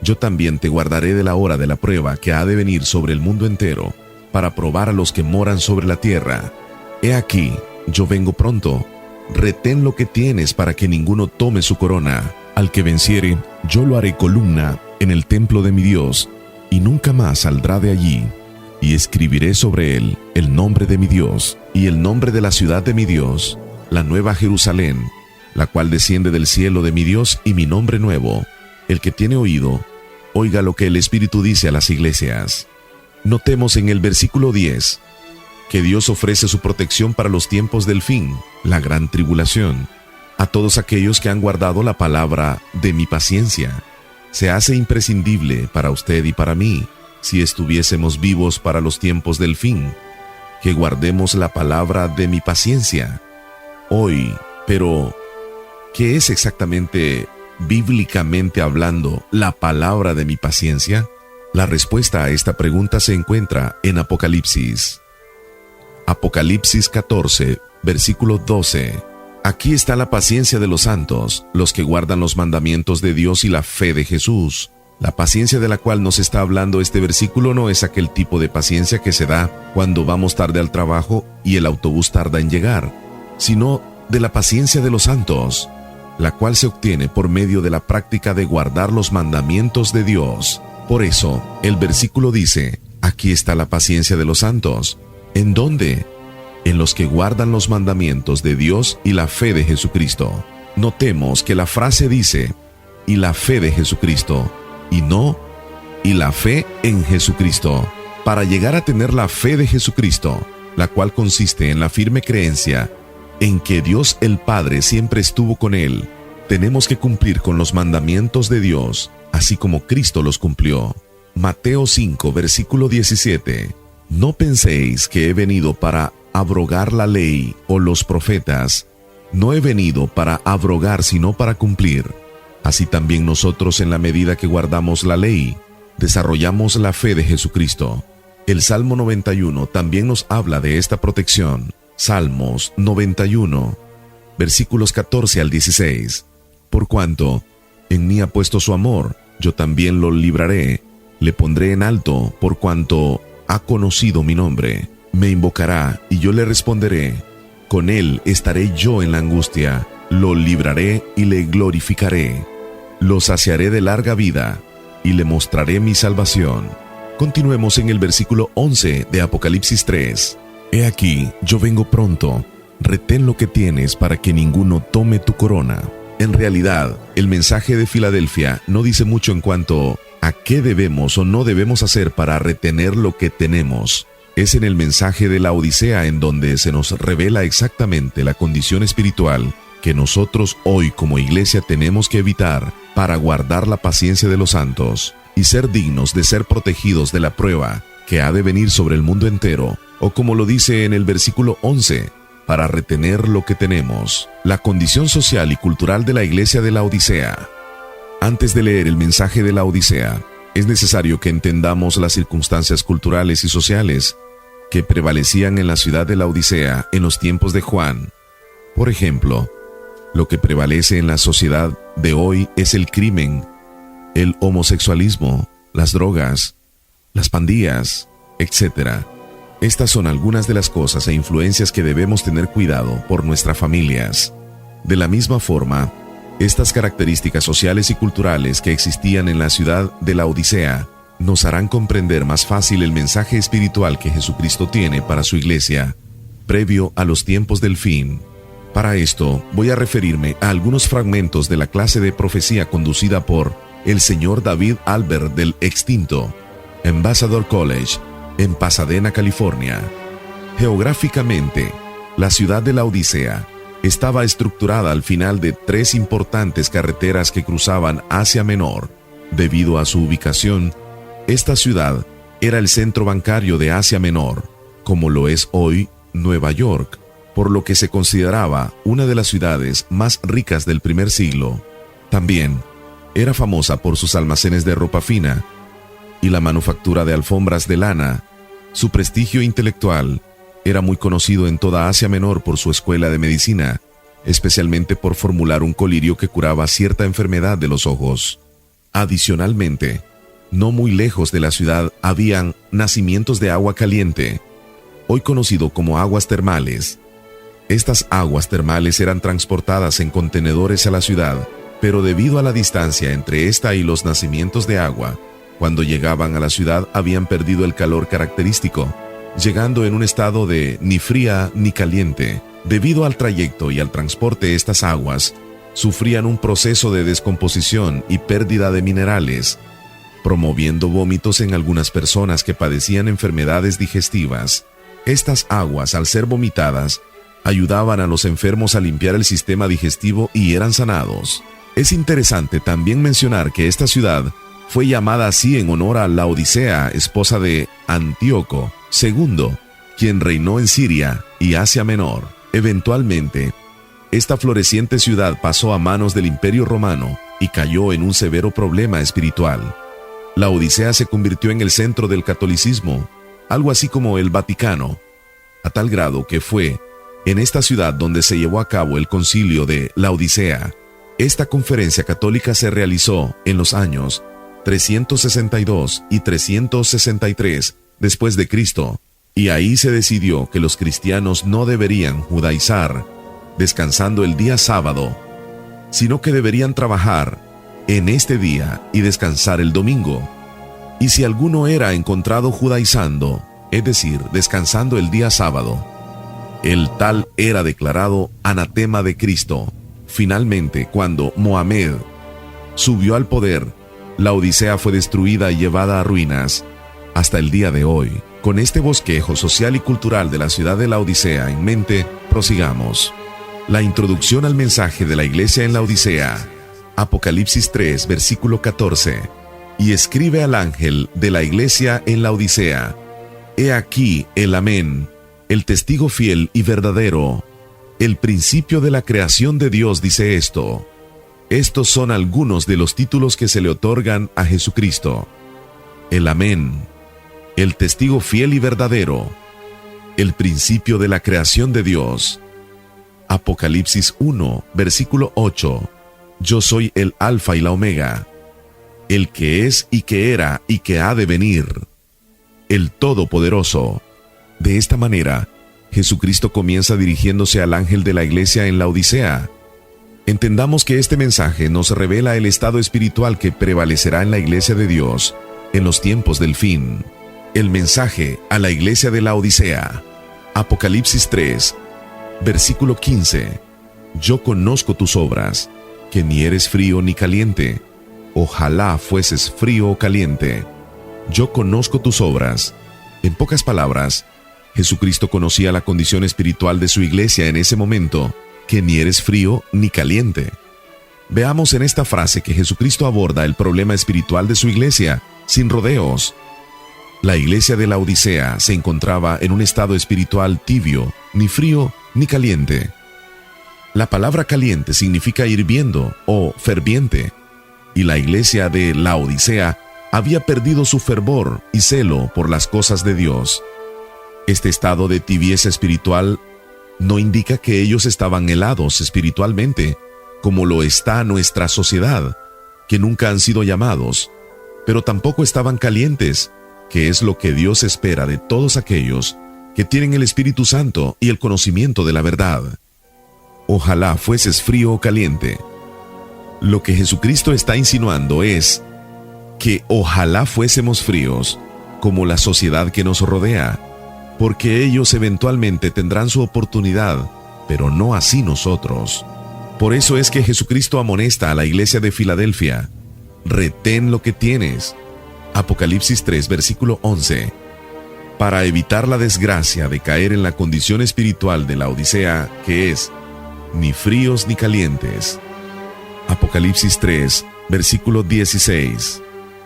Yo también te guardaré de la hora de la prueba que ha de venir sobre el mundo entero, para probar a los que moran sobre la tierra. He aquí, yo vengo pronto. Retén lo que tienes para que ninguno tome su corona. Al que venciere, yo lo haré columna en el templo de mi Dios, y nunca más saldrá de allí. Y escribiré sobre él el nombre de mi Dios, y el nombre de la ciudad de mi Dios, la nueva Jerusalén, la cual desciende del cielo de mi Dios, y mi nombre nuevo. El que tiene oído, oiga lo que el Espíritu dice a las iglesias. Notemos en el versículo 10 que Dios ofrece su protección para los tiempos del fin, la gran tribulación, a todos aquellos que han guardado la palabra de mi paciencia. Se hace imprescindible para usted y para mí, si estuviésemos vivos para los tiempos del fin, que guardemos la palabra de mi paciencia. Hoy, pero, ¿qué es exactamente, bíblicamente hablando, la palabra de mi paciencia? La respuesta a esta pregunta se encuentra en Apocalipsis. Apocalipsis 14, versículo 12. Aquí está la paciencia de los santos, los que guardan los mandamientos de Dios y la fe de Jesús. La paciencia de la cual nos está hablando este versículo no es aquel tipo de paciencia que se da cuando vamos tarde al trabajo y el autobús tarda en llegar, sino de la paciencia de los santos, la cual se obtiene por medio de la práctica de guardar los mandamientos de Dios. Por eso, el versículo dice, aquí está la paciencia de los santos. ¿En dónde? En los que guardan los mandamientos de Dios y la fe de Jesucristo. Notemos que la frase dice, y la fe de Jesucristo, y no, y la fe en Jesucristo. Para llegar a tener la fe de Jesucristo, la cual consiste en la firme creencia en que Dios el Padre siempre estuvo con él, tenemos que cumplir con los mandamientos de Dios, así como Cristo los cumplió. Mateo 5, versículo 17. No penséis que he venido para abrogar la ley o los profetas. No he venido para abrogar, sino para cumplir. Así también nosotros, en la medida que guardamos la ley, desarrollamos la fe de Jesucristo. El Salmo 91 también nos habla de esta protección. Salmos 91, versículos 14 al 16. Por cuanto en mí ha puesto su amor, yo también lo libraré, le pondré en alto, por cuanto ha conocido mi nombre. Me invocará y yo le responderé. Con él estaré yo en la angustia, lo libraré y le glorificaré. Lo saciaré de larga vida y le mostraré mi salvación. Continuemos en el versículo 11 de Apocalipsis 3. He aquí, yo vengo pronto, retén lo que tienes para que ninguno tome tu corona. En realidad, el mensaje de Filadelfia no dice mucho en cuanto a qué debemos o no debemos hacer para retener lo que tenemos. Es en el mensaje de la Odisea en donde se nos revela exactamente la condición espiritual que nosotros hoy como iglesia tenemos que evitar para guardar la paciencia de los santos y ser dignos de ser protegidos de la prueba que ha de venir sobre el mundo entero, o como lo dice en el versículo 11, para retener lo que tenemos, la condición social y cultural de la iglesia de la Odisea. Antes de leer el mensaje de la Odisea, es necesario que entendamos las circunstancias culturales y sociales que prevalecían en la ciudad de la Odisea en los tiempos de Juan. Por ejemplo, lo que prevalece en la sociedad de hoy es el crimen, el homosexualismo, las drogas, las pandillas, etc. Estas son algunas de las cosas e influencias que debemos tener cuidado por nuestras familias. De la misma forma, estas características sociales y culturales que existían en la ciudad de la Odisea nos harán comprender más fácil el mensaje espiritual que Jesucristo tiene para su iglesia, previo a los tiempos del fin. Para esto, voy a referirme a algunos fragmentos de la clase de profecía conducida por el señor David Albert del extinto Ambassador College, en Pasadena, California. Geográficamente, la ciudad de la Odisea estaba estructurada al final de 3 importantes carreteras que cruzaban Asia Menor. Debido a su ubicación, esta ciudad era el centro bancario de Asia Menor, como lo es hoy Nueva York, por lo que se consideraba una de las ciudades más ricas del primer siglo. También era famosa por sus almacenes de ropa fina y la manufactura de alfombras de lana. Su prestigio intelectual era muy conocido en toda Asia Menor por su escuela de medicina, especialmente por formular un colirio que curaba cierta enfermedad de los ojos. Adicionalmente, no muy lejos de la ciudad habían nacimientos de agua caliente, hoy conocido como aguas termales. Estas aguas termales eran transportadas en contenedores a la ciudad, pero debido a la distancia entre esta y los nacimientos de agua, cuando llegaban a la ciudad habían perdido el calor característico, llegando en un estado de ni fría ni caliente. Debido al trayecto y al transporte, estas aguas sufrían un proceso de descomposición y pérdida de minerales, promoviendo vómitos en algunas personas que padecían enfermedades digestivas. Estas aguas, al ser vomitadas, ayudaban a los enfermos a limpiar el sistema digestivo y eran sanados. Es interesante también mencionar que esta ciudad fue llamada así en honor a Laodicea, esposa de Antíoco II, quien reinó en Siria y Asia Menor. Eventualmente, esta floreciente ciudad pasó a manos del Imperio Romano y cayó en un severo problema espiritual. Laodicea se convirtió en el centro del catolicismo, algo así como el Vaticano. a tal grado que fue en esta ciudad donde se llevó a cabo el concilio de Laodicea. Esta conferencia católica se realizó en los años 362 y 363 después de Cristo, y ahí se decidió que los cristianos no deberían judaizar descansando el día sábado, sino que deberían trabajar en este día y descansar el domingo. Y si alguno era encontrado judaizando, es decir, descansando el día sábado, el tal era declarado anatema de Cristo. Finalmente, cuando Mohamed subió al poder, la Odisea fue destruida y llevada a ruinas hasta el día de hoy. Con este bosquejo social y cultural de la ciudad de la Odisea en mente, prosigamos. La introducción al mensaje de la iglesia en la Odisea. Apocalipsis 3, versículo 14. Y escribe al ángel de la iglesia en la Odisea: He aquí el Amén, el testigo fiel y verdadero, el principio de la creación de Dios dice esto. Estos son algunos de los títulos que se le otorgan a Jesucristo: el Amén, el testigo fiel y verdadero, el principio de la creación de Dios. Apocalipsis 1, versículo 8. Yo soy el Alfa y la Omega, el que es y que era y que ha de venir, el Todopoderoso. De esta manera, Jesucristo comienza dirigiéndose al ángel de la iglesia en la Odisea. Entendamos que este mensaje nos revela el estado espiritual que prevalecerá en la iglesia de Dios en los tiempos del fin. El mensaje a la iglesia de la Odisea. Apocalipsis 3, versículo 15. Yo conozco tus obras, que ni eres frío ni caliente. Ojalá fueses frío o caliente. Yo conozco tus obras. En pocas palabras, Jesucristo conocía la condición espiritual de su iglesia en ese momento, que ni eres frío ni caliente. Veamos en esta frase que Jesucristo aborda el problema espiritual de su iglesia, sin rodeos. La iglesia de la Odisea se encontraba en un estado espiritual tibio, ni frío ni caliente. La palabra caliente significa hirviendo o ferviente, y la iglesia de la Odisea había perdido su fervor y celo por las cosas de Dios. Este estado de tibieza espiritual no indica que ellos estaban helados espiritualmente, como lo está nuestra sociedad, que nunca han sido llamados, pero tampoco estaban calientes, que es lo que Dios espera de todos aquellos que tienen el Espíritu Santo y el conocimiento de la verdad. Ojalá fueses frío o caliente. Lo que Jesucristo está insinuando es que ojalá fuésemos fríos, como la sociedad que nos rodea, porque ellos eventualmente tendrán su oportunidad, pero no así nosotros. Por eso es que Jesucristo amonesta a la iglesia de Filadelfia: retén lo que tienes. Apocalipsis 3, versículo 11. Para evitar la desgracia de caer en la condición espiritual de la Odisea, que es ni fríos ni calientes. Apocalipsis 3, versículo 16.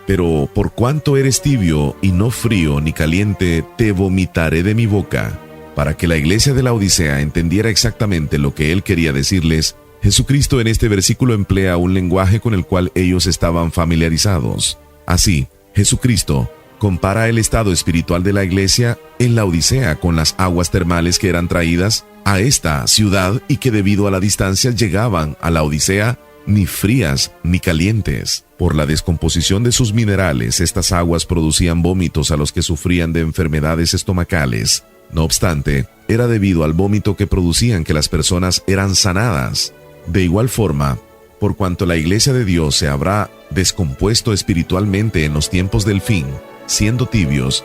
Pero por cuanto eres tibio y no frío ni caliente, te vomitaré de mi boca. Para que la iglesia de la Odisea entendiera exactamente lo que él quería decirles, Jesucristo en este versículo emplea un lenguaje con el cual ellos estaban familiarizados. Así, Jesucristo compara el estado espiritual de la iglesia en la Odisea con las aguas termales que eran traídas a esta ciudad y que debido a la distancia llegaban a la Odisea ni frías ni calientes. Por la descomposición de sus minerales, estas aguas producían vómitos a los que sufrían de enfermedades estomacales. No obstante, era debido al vómito que producían que las personas eran sanadas. De igual forma, por cuanto la iglesia de Dios se habrá descompuesto espiritualmente en los tiempos del fin, siendo tibios,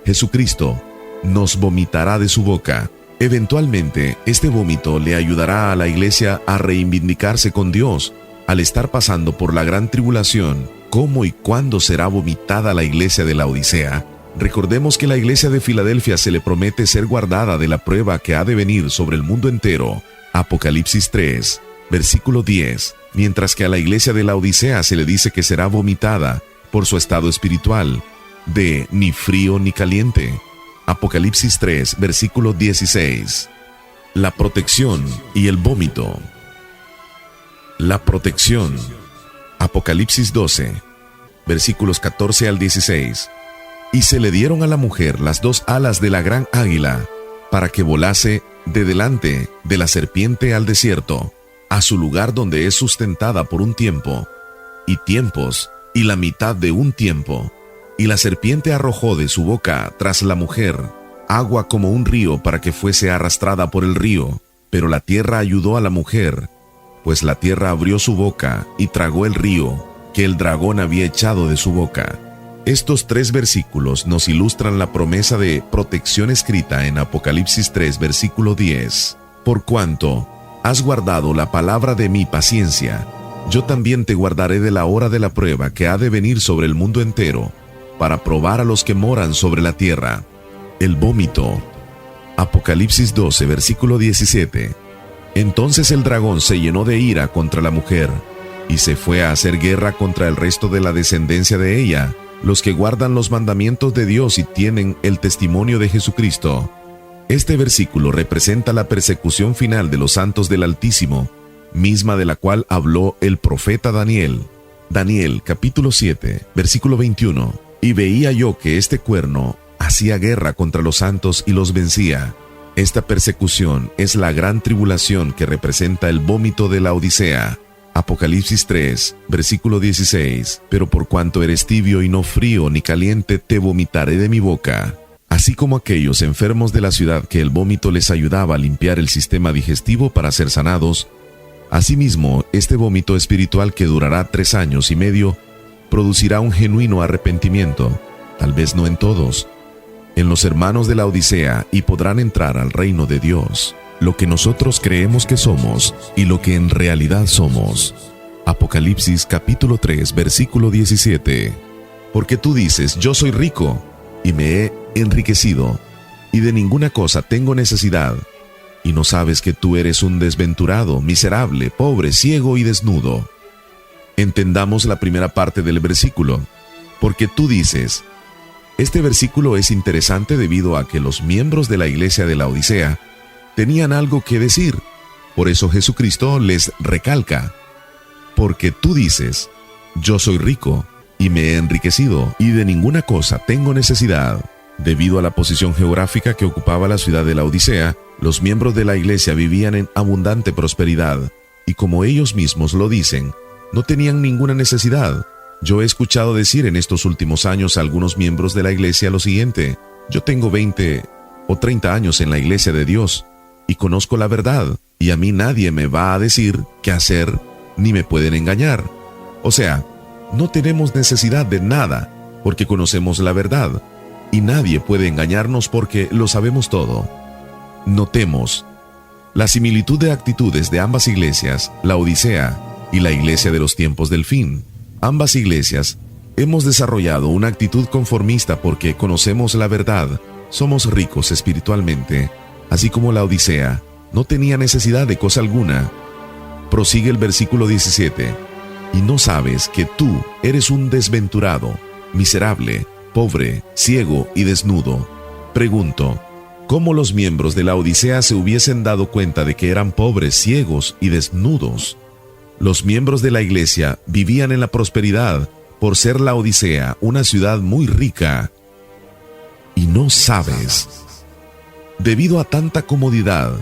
Jesucristo nos vomitará de su boca. Eventualmente, este vómito le ayudará a la iglesia a reivindicarse con Dios. Al estar pasando por la gran tribulación, ¿cómo y cuándo será vomitada la iglesia de la Odisea? Recordemos que la iglesia de Filadelfia se le promete ser guardada de la prueba que ha de venir sobre el mundo entero. Apocalipsis 3, versículo 10. Mientras que a la iglesia de la Odisea se le dice que será vomitada por su estado espiritual, de ni frío ni caliente. Apocalipsis 3, versículo 16. La protección y el vómito. La protección. Apocalipsis 12, versículos 14 al 16. Y se le dieron a la mujer las dos alas de la gran águila, para que volase de delante de la serpiente al desierto, a su lugar donde es sustentada por un tiempo, y tiempos, y la mitad de un tiempo. Y la serpiente arrojó de su boca tras la mujer agua como un río para que fuese arrastrada por el río. Pero la tierra ayudó a la mujer, pues la tierra abrió su boca y tragó el río que el dragón había echado de su boca. Estos 3 versículos nos ilustran la promesa de protección escrita en Apocalipsis 3, versículo 10. Por cuanto has guardado la palabra de mi paciencia, yo también te guardaré de la hora de la prueba que ha de venir sobre el mundo entero, para probar a los que moran sobre la tierra. El vómito. Apocalipsis 12, versículo 17. Entonces el dragón se llenó de ira contra la mujer, y se fue a hacer guerra contra el resto de la descendencia de ella, los que guardan los mandamientos de Dios y tienen el testimonio de Jesucristo. Este versículo representa la persecución final de los santos del Altísimo, misma de la cual habló el profeta Daniel. Daniel capítulo 7, versículo 21. Y veía yo que este cuerno hacía guerra contra los santos y los vencía. Esta persecución es la gran tribulación que representa el vómito de la Odisea. Apocalipsis 3, versículo 16. Pero por cuanto eres tibio y no frío ni caliente, te vomitaré de mi boca. Así como aquellos enfermos de la ciudad que el vómito les ayudaba a limpiar el sistema digestivo para ser sanados, asimismo, este vómito espiritual que durará 3 años y medio, producirá un genuino arrepentimiento, tal vez no en todos, en los hermanos de la Odisea, y podrán entrar al reino de Dios, lo que nosotros creemos que somos y lo que en realidad somos. Apocalipsis capítulo 3, versículo 17. Porque tú dices, yo soy rico, y me he enriquecido, y de ninguna cosa tengo necesidad, y no sabes que tú eres un desventurado, miserable, pobre, ciego y desnudo. Entendamos la primera parte del versículo, porque tú dices. Este versículo es interesante debido a que los miembros de la iglesia de la Odisea tenían algo que decir. Por eso Jesucristo les recalca, porque tú dices, yo soy rico, y me he enriquecido, y de ninguna cosa tengo necesidad. Debido a la posición geográfica que ocupaba la ciudad de la Odisea, los miembros de la iglesia vivían en abundante prosperidad, y como ellos mismos lo dicen, no tenían ninguna necesidad. Yo he escuchado decir en estos últimos años a algunos miembros de la iglesia lo siguiente: yo tengo 20 o 30 años en la iglesia de Dios, y conozco la verdad, y a mí nadie me va a decir qué hacer, ni me pueden engañar. O sea, no tenemos necesidad de nada, porque conocemos la verdad, y nadie puede engañarnos porque lo sabemos todo. Notemos la similitud de actitudes de ambas iglesias, la Odisea y la iglesia de los tiempos del fin. Ambas iglesias hemos desarrollado una actitud conformista porque conocemos la verdad, somos ricos espiritualmente, así como la Odisea no tenía necesidad de cosa alguna. Prosigue el versículo 17. Y no sabes que tú eres un desventurado, miserable, pobre, ciego y desnudo. Pregunto, ¿cómo los miembros de la Odisea se hubiesen dado cuenta de que eran pobres, ciegos y desnudos? Los miembros de la iglesia vivían en la prosperidad por ser la Odisea una ciudad muy rica. Y no sabes. Debido a tanta comodidad,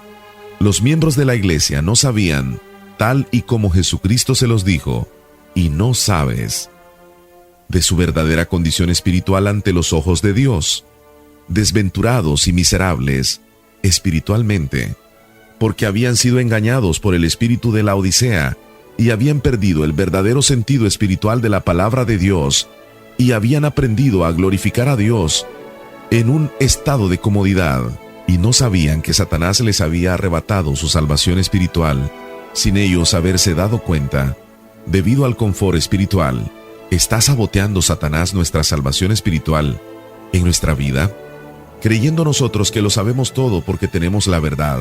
los miembros de la iglesia no sabían, tal y como Jesucristo se los dijo, y no sabes, de su verdadera condición espiritual ante los ojos de Dios, desventurados y miserables espiritualmente, porque habían sido engañados por el espíritu de la Odisea, y habían perdido el verdadero sentido espiritual de la palabra de Dios, y habían aprendido a glorificar a Dios en un estado de comodidad, y no sabían que Satanás les había arrebatado su salvación espiritual, sin ellos haberse dado cuenta. Debido al confort espiritual, ¿está saboteando Satanás nuestra salvación espiritual en nuestra vida? Creyendo nosotros que lo sabemos todo porque tenemos la verdad,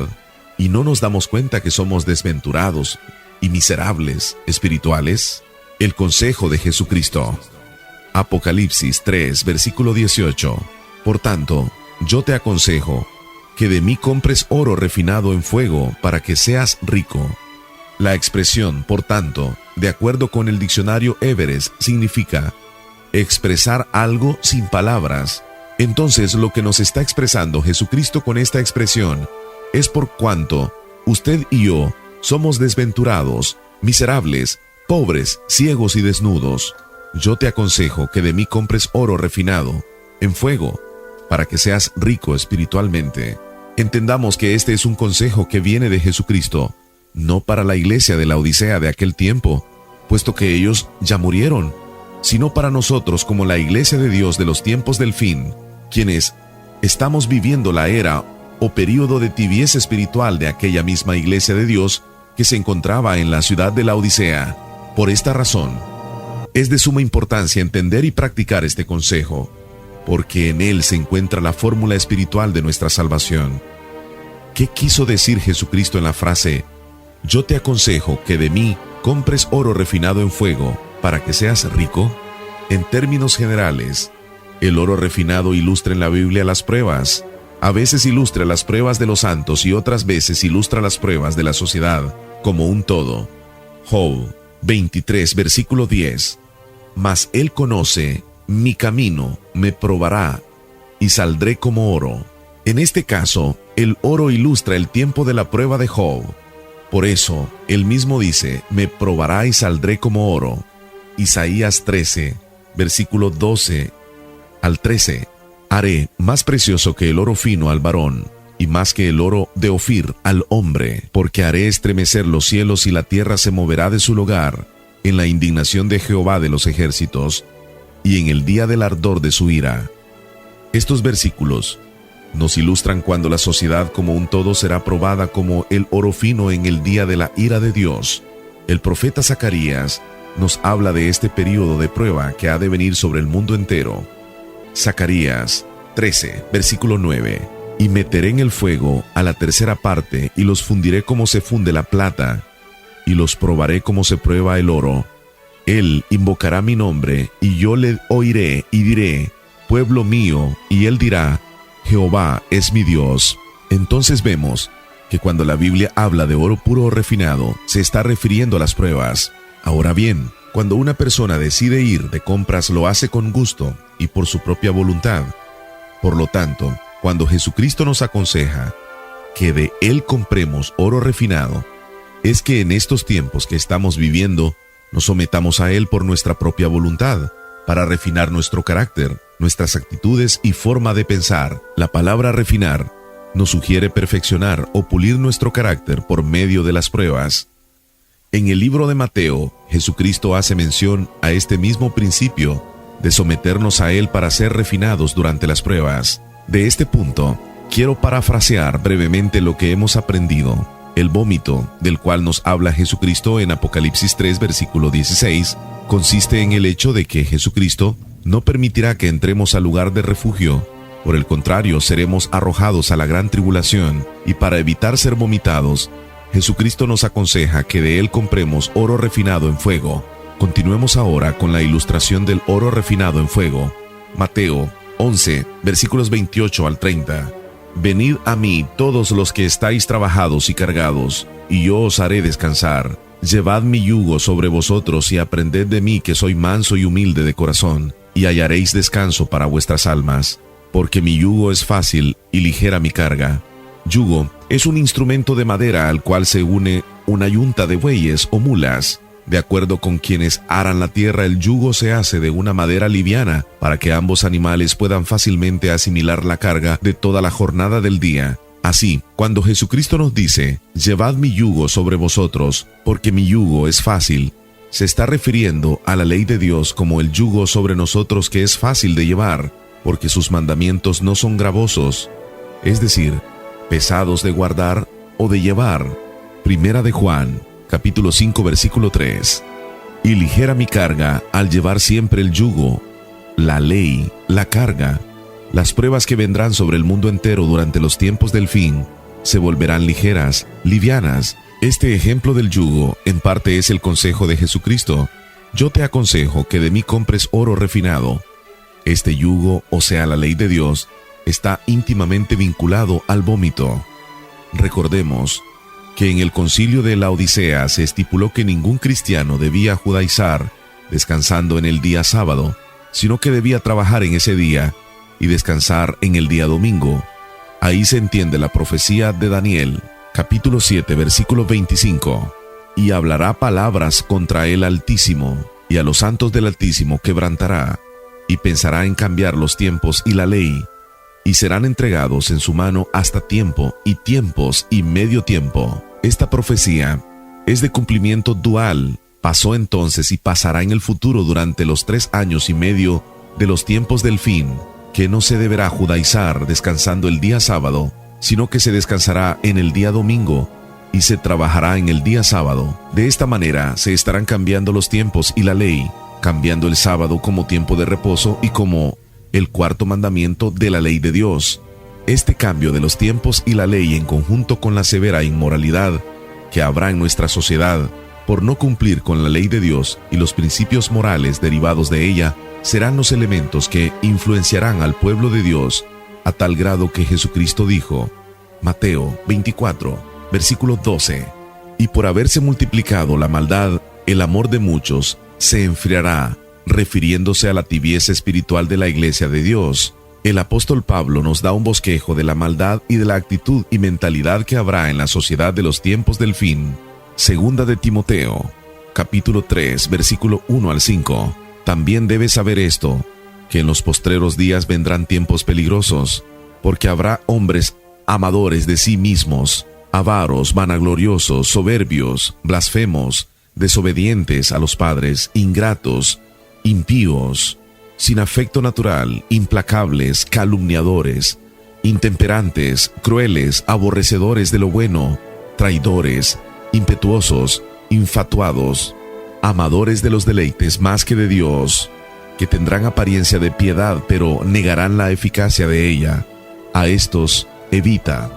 y no nos damos cuenta que somos desventurados y miserables espirituales. El consejo de Jesucristo. Apocalipsis 3, versículo 18. Por tanto, yo te aconsejo que de mí compres oro refinado en fuego para que seas rico. La expresión, por tanto, de acuerdo con el diccionario Everest, significa expresar algo sin palabras, Entonces, lo que nos está expresando Jesucristo con esta expresión es por cuanto usted y yo somos desventurados, miserables, pobres, ciegos y desnudos. Yo te aconsejo que de mí compres oro refinado en fuego, para que seas rico espiritualmente. Entendamos que este es un consejo que viene de Jesucristo, no para la iglesia de la Odisea de aquel tiempo, puesto que ellos ya murieron, sino para nosotros como la iglesia de Dios de los tiempos del fin, quienes estamos viviendo la era o período de tibieza espiritual de aquella misma iglesia de Dios que se encontraba en la ciudad de la Odisea. Por esta razón, es de suma importancia entender y practicar este consejo, porque en él se encuentra la fórmula espiritual de nuestra salvación. ¿Qué quiso decir Jesucristo en la frase, yo te aconsejo que de mí compres oro refinado en fuego para que seas rico? En términos generales, el oro refinado ilustra en la Biblia las pruebas. A veces ilustra las pruebas de los santos y otras veces ilustra las pruebas de la sociedad como un todo. Job 23, versículo 10. Mas él conoce mi camino, me probará y saldré como oro. En este caso, el oro ilustra el tiempo de la prueba de Job. Por eso, él mismo dice, me probará y saldré como oro. Isaías 13, versículo 12 al 13. Haré más precioso que el oro fino al varón, y más que el oro de Ofir al hombre, porque haré estremecer los cielos y la tierra se moverá de su lugar, en la indignación de Jehová de los ejércitos, y en el día del ardor de su ira. Estos versículos nos ilustran cuando la sociedad como un todo será probada como el oro fino en el día de la ira de Dios. El profeta Zacarías nos habla de este período de prueba que ha de venir sobre el mundo entero. Zacarías 13, versículo 9. Y meteré en el fuego a la tercera parte, y los fundiré como se funde la plata, y los probaré como se prueba el oro. Él invocará mi nombre, y yo le oiré y diré, pueblo mío, y él dirá, Jehová es mi Dios. Entonces vemos que cuando la Biblia habla de oro puro o refinado, se está refiriendo a las pruebas. Ahora bien, cuando una persona decide ir de compras, lo hace con gusto y por su propia voluntad. Por lo tanto, cuando Jesucristo nos aconseja que de Él compremos oro refinado, es que en estos tiempos que estamos viviendo, nos sometamos a Él por nuestra propia voluntad, para refinar nuestro carácter, nuestras actitudes y forma de pensar. La palabra refinar nos sugiere perfeccionar o pulir nuestro carácter por medio de las pruebas. En el libro de Mateo, Jesucristo hace mención a este mismo principio de someternos a Él para ser refinados durante las pruebas. De este punto, quiero parafrasear brevemente lo que hemos aprendido. El vómito, del cual nos habla Jesucristo en Apocalipsis 3, versículo 16, consiste en el hecho de que Jesucristo no permitirá que entremos al lugar de refugio. Por el contrario, seremos arrojados a la gran tribulación, y para evitar ser vomitados, Jesucristo nos aconseja que de Él compremos oro refinado en fuego. Continuemos ahora con la ilustración del oro refinado en fuego. Mateo 11, versículos 28 al 30. Venid a mí todos los que estáis trabajados y cargados, y yo os haré descansar. Llevad mi yugo sobre vosotros y aprended de mí, que soy manso y humilde de corazón, y hallaréis descanso para vuestras almas, porque mi yugo es fácil y ligera mi carga. Yugo es un instrumento de madera al cual se une una yunta de bueyes o mulas. De acuerdo con quienes aran la tierra, el yugo se hace de una madera liviana para que ambos animales puedan fácilmente asimilar la carga de toda la jornada del día. Así, cuando Jesucristo nos dice, llevad mi yugo sobre vosotros, porque mi yugo es fácil, se está refiriendo a la ley de Dios como el yugo sobre nosotros, que es fácil de llevar, porque sus mandamientos no son gravosos, es decir, pesados de guardar o de llevar. Primera de Juan, capítulo 5, versículo 3. Y ligera mi carga al llevar siempre el yugo, la ley, la carga. Las pruebas que vendrán sobre el mundo entero durante los tiempos del fin se volverán ligeras, livianas. Este ejemplo del yugo en parte es el consejo de Jesucristo. Yo te aconsejo que de mí compres oro refinado. Este yugo, o sea, la ley de Dios, está íntimamente vinculado al vómito. Recordemos que en el concilio de la Odisea se estipuló que ningún cristiano debía judaizar descansando en el día sábado, sino que debía trabajar en ese día y descansar en el día domingo. Ahí se entiende la profecía de Daniel, capítulo 7, versículo 25. Y hablará palabras contra el Altísimo, y a los santos del Altísimo quebrantará, y pensará en cambiar los tiempos y la ley, y serán entregados en su mano hasta tiempo y tiempos y medio tiempo. Esta profecía es de cumplimiento dual. Pasó entonces y pasará en el futuro durante los 3 años y medio de los tiempos del fin, que no se deberá judaizar descansando el día sábado, sino que se descansará en el día domingo y se trabajará en el día sábado. De esta manera se estarán cambiando los tiempos y la ley, cambiando el sábado como tiempo de reposo y como el cuarto mandamiento de la ley de Dios. Este cambio de los tiempos y la ley, en conjunto con la severa inmoralidad que habrá en nuestra sociedad por no cumplir con la ley de Dios y los principios morales derivados de ella, serán los elementos que influenciarán al pueblo de Dios a tal grado que Jesucristo dijo, Mateo 24, versículo 12, y por haberse multiplicado la maldad, el amor de muchos se enfriará, refiriéndose a la tibieza espiritual de la iglesia de Dios. El apóstol Pablo nos da un bosquejo de la maldad y de la actitud y mentalidad que habrá en la sociedad de los tiempos del fin. Segunda de Timoteo, capítulo 3, versículo 1 al 5. También debes saber esto, que en los postreros días vendrán tiempos peligrosos, porque habrá hombres amadores de sí mismos, avaros, vanagloriosos, soberbios, blasfemos, desobedientes a los padres, ingratos, impíos, sin afecto natural, implacables, calumniadores, intemperantes, crueles, aborrecedores de lo bueno, traidores, impetuosos, infatuados, amadores de los deleites más que de Dios, que tendrán apariencia de piedad, pero negarán la eficacia de ella. A estos evita.